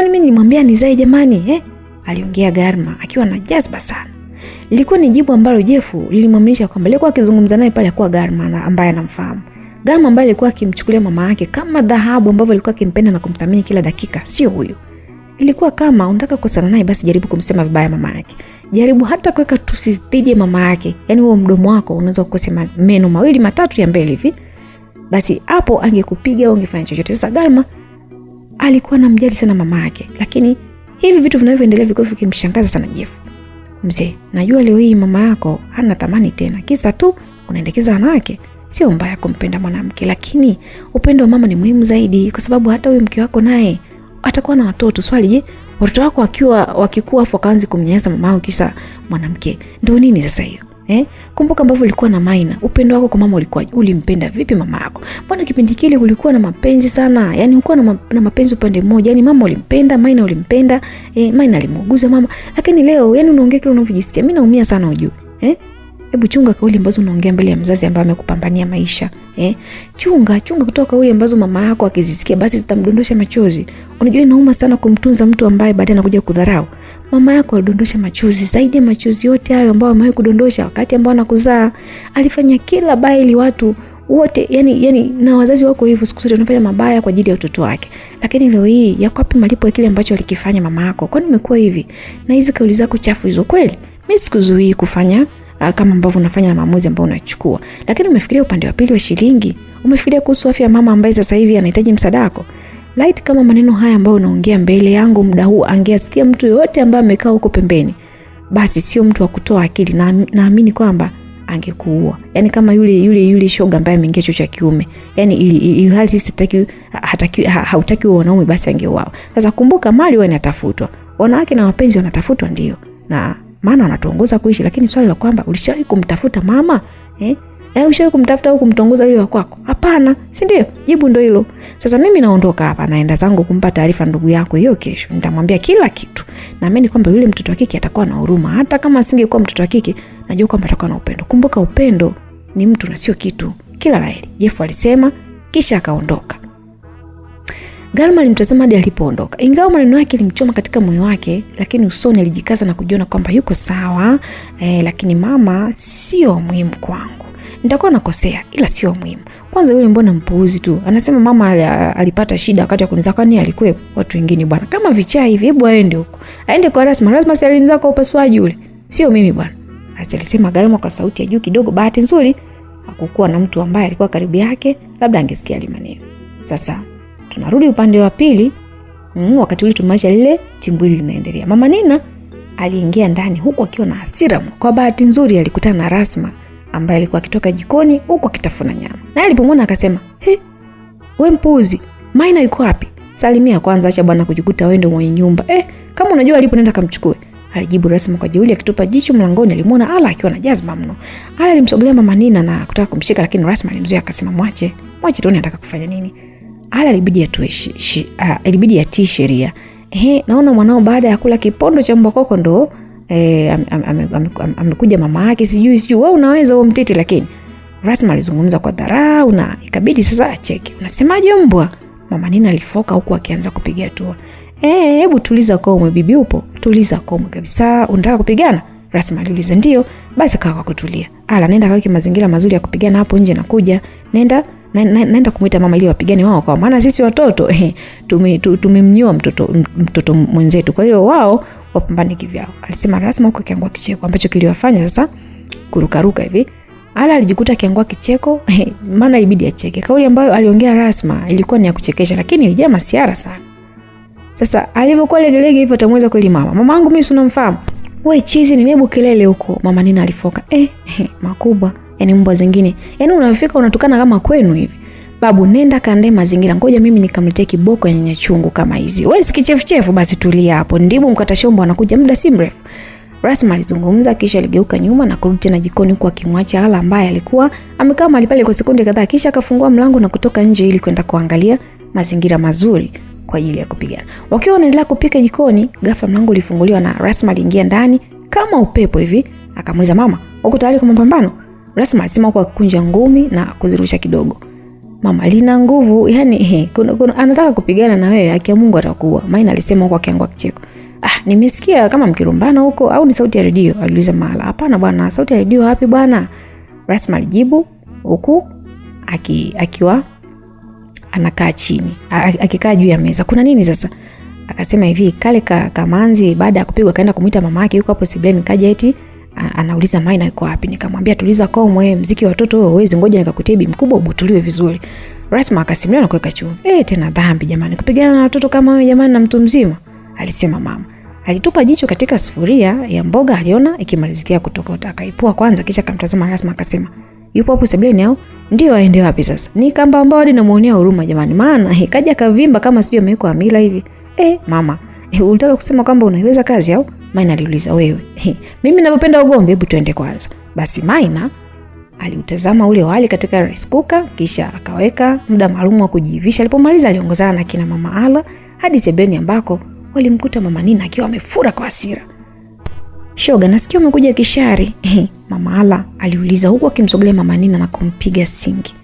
mimi nilimwambia nizae jamani? Aliongea Garma akiwa na jazba sana. Ilikuwa ni jibu ambalo Jeff lilimwamrisha kwamba alikuwa akizungumza naye pale kwa Garma ambaye anamfahamu. Garma ambaye alikuwa akimchukulia mama yake kama dhahabu ambavyo alikuwa akimpenda na kumthamini kila dakika, sio huyo. Ilikuwa kama unataka kukosana naye basi jaribu kumsema vibaya mama yake. Jaribu hata kuweka tusi dhidi ya mama yake. Yaani huo mdomo wako unaweza kukosema meno mawili matatu ya mbele hivi. Basi hapo angekupiga au ungefanya chochote. Sasa Garma alikuwa anamjali sana mama yake, lakini hivi vitu vinavyoendelea viko vikimshangaza sana Jeff. Mzee, najua leo hii mama yako hana thamani tena. Kisa tu unaendekeza wanawake. Sio mbaya kumpenda mwanamke, lakini upendo wa mama ni muhimu zaidi, kwa sababu hata huyu mke wako naye atakuwa na watoto. Swali, je, watoto wako wakikua afu kaanza kumnyanyasa mama yao kisa mwanamke, ndio nini sasa hiyo? Kumbuka ambavyo ulikuwa na Maina, upendo wako kwa mama ulimpenda vipi mama yako? Mbona kipindi kile ulikuwa na mapenzi sana? Yaani ulikuwa na mapenzi upande mmoja. Yaani mama ulimpenda, Maina ulimpenda, Maina alimuuguza mama. Lakini leo yani unaongea kile unavyojisikia. Mimi naumia sana ujue. Hebu chunga kauli ambazo unaongea mbele ya mzazi ambaye amekupambania maisha. Chunga kutoka kauli ambazo mama yako akizisikia basi zitamdondosha machozi. Unajua inauma sana kumtunza mtu ambaye baadaye anakuja kudharau. Mama yako alidondosha machozi zaidi ya machozi yote hayo ambayo amewahi kudondosha wakati ambao anakuzaa. Alifanya kila baya ili watu wote yani na wazazi wako hivyo siku zote wanafanya mabaya kwa ajili ya watoto wake. Lakini leo hii yako wapi malipo ya kile ambacho alikifanya mama yako? Kwani umekuwa hivi? Na hizo kauli zako chafu hizo kweli? Mimi sikuzuii kufanya kama ambavyo unafanya maamuzi ambayo unachukua. Lakini umefikiria upande wa pili wa shilingi? Umefikiria kuhusu afya ya mama ambaye sasa hivi anahitaji msaada wako? Light, kama maneno haya ambayo unaongea mbele yangu muda huu angeasikia mtu yote ambaye amekaa huko pembeni, basi sio mtu wa kutoa akili, na naamini kwamba angekuua. Yaani kama yule shoga ambaye ameingia chuo cha kiume. Yaani ili hali sisi hautaki wanaume basi angeuawa. Sasa kumbuka mali wewe inatafutwa. Wanawake na wapenzi wanatafutwa ndio. Na maana wanatuongoza kuishi, lakini swali la kwamba ulishawahi kumtafuta mama? Ushawahi kumtafuta au kumtongoza yule wa kwako? Hapana, si ndio? Jibu ndio hilo. Sasa mimi naondoka hapa, naenda zangu kumpa taarifa ndugu yako hiyo kesho. Nitamwambia kila kitu. Naamini kwamba yule mtoto wa kike atakuwa na huruma. Hata kama asingekuwa mtoto wa kike, najua kwamba atakuwa na upendo. Kumbuka upendo ni mtu na sio kitu. Kila laheri, Jeff alisema kisha akaondoka. Garma alimtazama hadi alipoondoka. Ingawa maneno yake yalimchoma katika moyo wake, lakini usoni alijikaza na kujiona kwamba yuko sawa. Lakini mama sio muhimu kwangu. Nitakuwa nakosea ila sio muhimu. Kwanza yule mbona mpuuzi tu. Anasema mama alipata shida wakati wa kunizaa, kwani alikuwa watu wengine bwana. Kama vichaa hivi, hebu aende huko. Aende kwa Rasma si alimzaa kwa upasuaji yule. Sio mimi bwana. Alisema Garma kwa sauti ya juu kidogo. Bahati nzuri hakukuwa na mtu ambaye alikuwa karibu yake, labda angesikia ile maneno. Sasa tunarudi upande wa pili. Wakati ule tumaisha lile timbwili linaendelea. Mama Nina aliingia ndani huku akiwa na hasira. Kwa bahati nzuri alikutana na Rasma ambaye alikuwa akitoka jikoni huko akitafuna nyama. Na alipomwona akasema, wewe mpuzi, Maina yuko wapi? Salimia kwanza, acha bwana kujikuta wewe ndio mwenye nyumba. Kama unajua alipo nenda kamchukue. Alijibu Rasma kwa jeuri akitupa jicho mlangoni. Alimuona Ala akiwa na jazba mno. Ala alimsogelea Mama Nina na kutaka kumshika, lakini Rasma alimzuia akasema, mwache tuone anataka kufanya nini. Ala ilibidi atii sheria. Naona mwanao baada ya kula kipondo cha mbokoko ndo amekuja mama yake sijui wewe unaweza wewe mtiti. Lakini Rasma alizungumza kwa dharau na ikabidi sasa acheke. Unasemaje mbwa? Mama Nina alifoka huku akianza kupiga hatua. Hebu tuliza komwe bibi, upo? Tuliza komwe kabisa. Unataka kupigana? Rasma aliuliza. Ndio. Basi kaa kwa kutulia. Ala, nenda kaweke mazingira mazuri ya kupigana hapo nje na kuja. Naenda kumuita mama ili wapigane wao, kwa maana sisi watoto tumemnyoa mtoto mwenzetu. Kwa hiyo wao wapambane kivyao, alisema Rasma huko akiangua kicheko ambacho kiliwafanya sasa kurukaruka hivi. Ala alijikuta akiangua kicheko, maana ibidi acheke. Kauli ambayo aliongea Rasma ilikuwa ni ya kuchekesha, lakini ilijaa masiara sana. Sasa alivyokuwa legelege hivyo atamweza kweli mama wangu mimi unamfahamu? Wewe chizi ni nebu kelele huko. Mama Nina alifoka. Makubwa. Yaani mbwa zingine. Yaani unafika unatukana kama kwenu hivi. Babu, nenda kaandae mazingira. Ngoja mimi nikamletee kiboko ya nyanya chungu kama hizi. Wewe sikichefuchefu basi tulia hapo. Ndibu mkata shombo anakuja muda si mrefu. Rasma alizungumza kisha aligeuka nyuma na kurudi tena jikoni huko akimwacha Ala ambaye alikuwa amekaa mahali pale kwa sekunde kadhaa, kisha akafungua mlango na kutoka nje ili kwenda kuangalia mazingira mazuri kwa ajili ya kupigana. Wakiwa wanaendelea kupika jikoni, ghafla mlango ulifunguliwa na Rasma aliingia ndani kama upepo hivi. Akamuuliza, mama, uko tayari kwa mapambano? Rasma alisema huku akikunja ngumi na kuzirusha kidogo. Mama, lina nguvu, yani kuna anataka kupigana na wewe, haki ya Mungu atakuwa. Maina alisema huku akiangua kicheko. Nimesikia kama mkirumbana huko au ni sauti ya redio? Aliuliza Mala. Hapana bwana, sauti ya redio wapi bwana? Rasma alijibu huku akiwa anakaa chini, akikaa juu ya meza. Kuna nini sasa? Akasema hivi, kale Kamanzi baada ya kupigwa kaenda kumuita mama yake yuko hapo sebuleni, kaja eti anauliza Maina yuko wapi. Nikamwambia tuliza komwe, mziki wa watoto wewe uwezi, ngoja nikakutebi mkubwa ubutuliwe vizuri. Rasma akasimulia na kuweka chumvi. Tena dhambi jamani, kupigana na watoto kama wewe jamani, na mtu mzima, alisema mama. Alitupa jicho katika sufuria ya mboga, aliona ikimalizikia kutokota. Akaipua kwanza kisha akamtazama Rasma akasema, yupo hapo sebuleni au? Ndio, aende wapi sasa? Ni kamba ambao hadi namuonea huruma jamani, maana kaja kavimba kama sio ameweka amila hivi. Mama, ulitaka kusema kwamba unaiweza kazi au? Maina aliuliza. Wewe, mimi ninapopenda ugomvi, hebu tuende kwanza. Basi Maina aliutazama ule wali katika rice cooker kisha akaweka muda maalum wa kujivisha. Alipomaliza aliongozana na kina Mama Ala hadi sebuleni ambako walimkuta Mama Nina akiwa amefura kwa hasira. Shoga, nasikia umekuja kishari. Mama Ala aliuliza huku akimsogelea Mama Nina na kumpiga singi.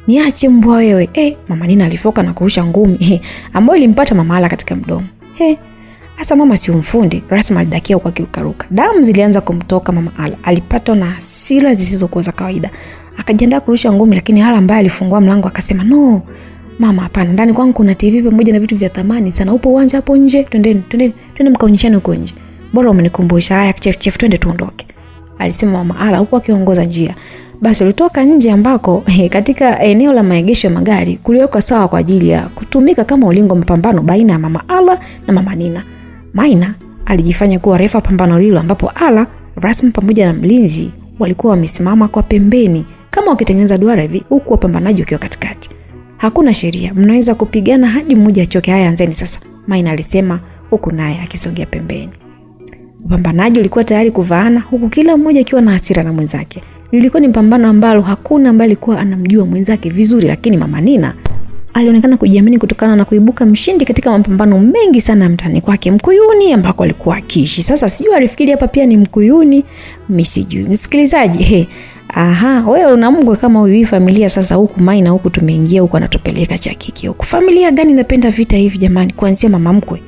Niache mbwa wewe. Mama Nina alifoka na kurusha ngumi ambayo ilimpata Mama Ala katika mdomo. Asa mama si umfundi. Rasma alidakia huko akirukaruka. Damu zilianza kumtoka Mama Ala. Alipatwa na hasira zisizokuwa za kawaida. Akajiandaa kurusha ngumi, lakini Ala ambaye alifungua mlango akasema, "No, mama, hapana. Ndani kwangu kuna TV pamoja na vitu vya thamani sana. Upo uwanja hapo nje. Twende mkaonyeshane huko nje. Bora umenikumbusha. Haya chef, twende tuondoke," alisema Mama Ala huko akiongoza njia. Basi walitoka nje ambako katika eneo la maegesho ya magari kuliwekwa sawa kwa ajili ya kutumika kama ulingo mpambano baina ya Mama Ala na Mama Nina. Maina alijifanya kuwa refa pambano hilo ambapo Ala, Rasma pamoja na mlinzi walikuwa wamesimama kwa pembeni kama wakitengeneza duara hivi, huku wapambanaji wakiwa katikati. Hakuna sheria, mnaweza kupigana hadi mmoja achoke. Haya, anzeni sasa, Maina alisema huku naye akisogea pembeni. Wapambanaji walikuwa tayari kuvaana huku kila mmoja akiwa na hasira na mwenzake. Lilikuwa ni pambano ambalo hakuna ambaye alikuwa anamjua mwenzake vizuri, lakini Mama Nina alionekana kujiamini kutokana na kuibuka mshindi katika mapambano mengi sana mtaani kwake Mkuyuni ambako alikuwa akiishi. Sasa sijui alifikiri hapa pia ni Mkuyuni, mimi sijui. Msikilizaji, wewe una mgwe kama huyu familia sasa huku Maina huku tumeingia huku anatupeleka cha kiki huku. Familia gani inapenda vita hivi jamani, kuanzia mama mkwe?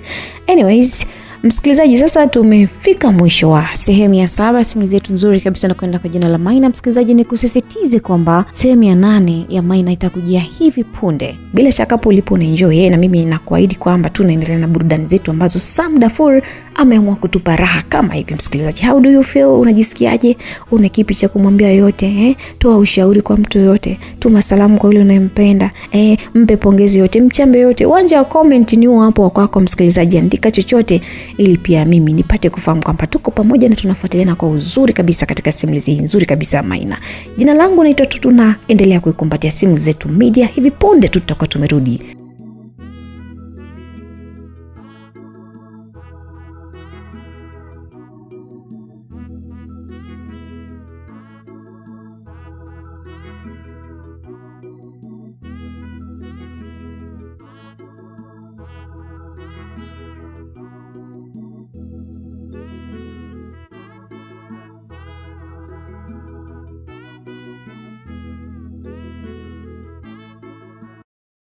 Anyways, msikilizaji, sasa tumefika mwisho wa sehemu ya 7 simulizi yetu nzuri kabisa na kwenda kwa jina la Maina. Msikilizaji, ni kusisitize kwamba sehemu ya 8 ya Maina itakujia hivi punde. Bila shaka hapo ulipo unaenjoy, na mimi nakuahidi kwamba tunaendelea na burudani zetu ambazo Sam Dafur ameamua kutupa raha kama hivi. Msikilizaji, how do you feel? Unajisikiaje? Una kipi cha kumwambia yote? Toa ushauri kwa mtu yote, tuma salamu kwa yule unayempenda, mpe pongezi yote, mchambe yote. Uwanja wa comment ni hapo kwako msikilizaji, andika chochote ili pia mimi nipate kufahamu kwamba tuko pamoja na tunafuatiliana kwa uzuri kabisa katika simulizi nzuri kabisa ya Maina. Jina langu naitwa Tutu na endelea kuikumbatia simulizi zetu media. Hivi punde tutakuwa tumerudi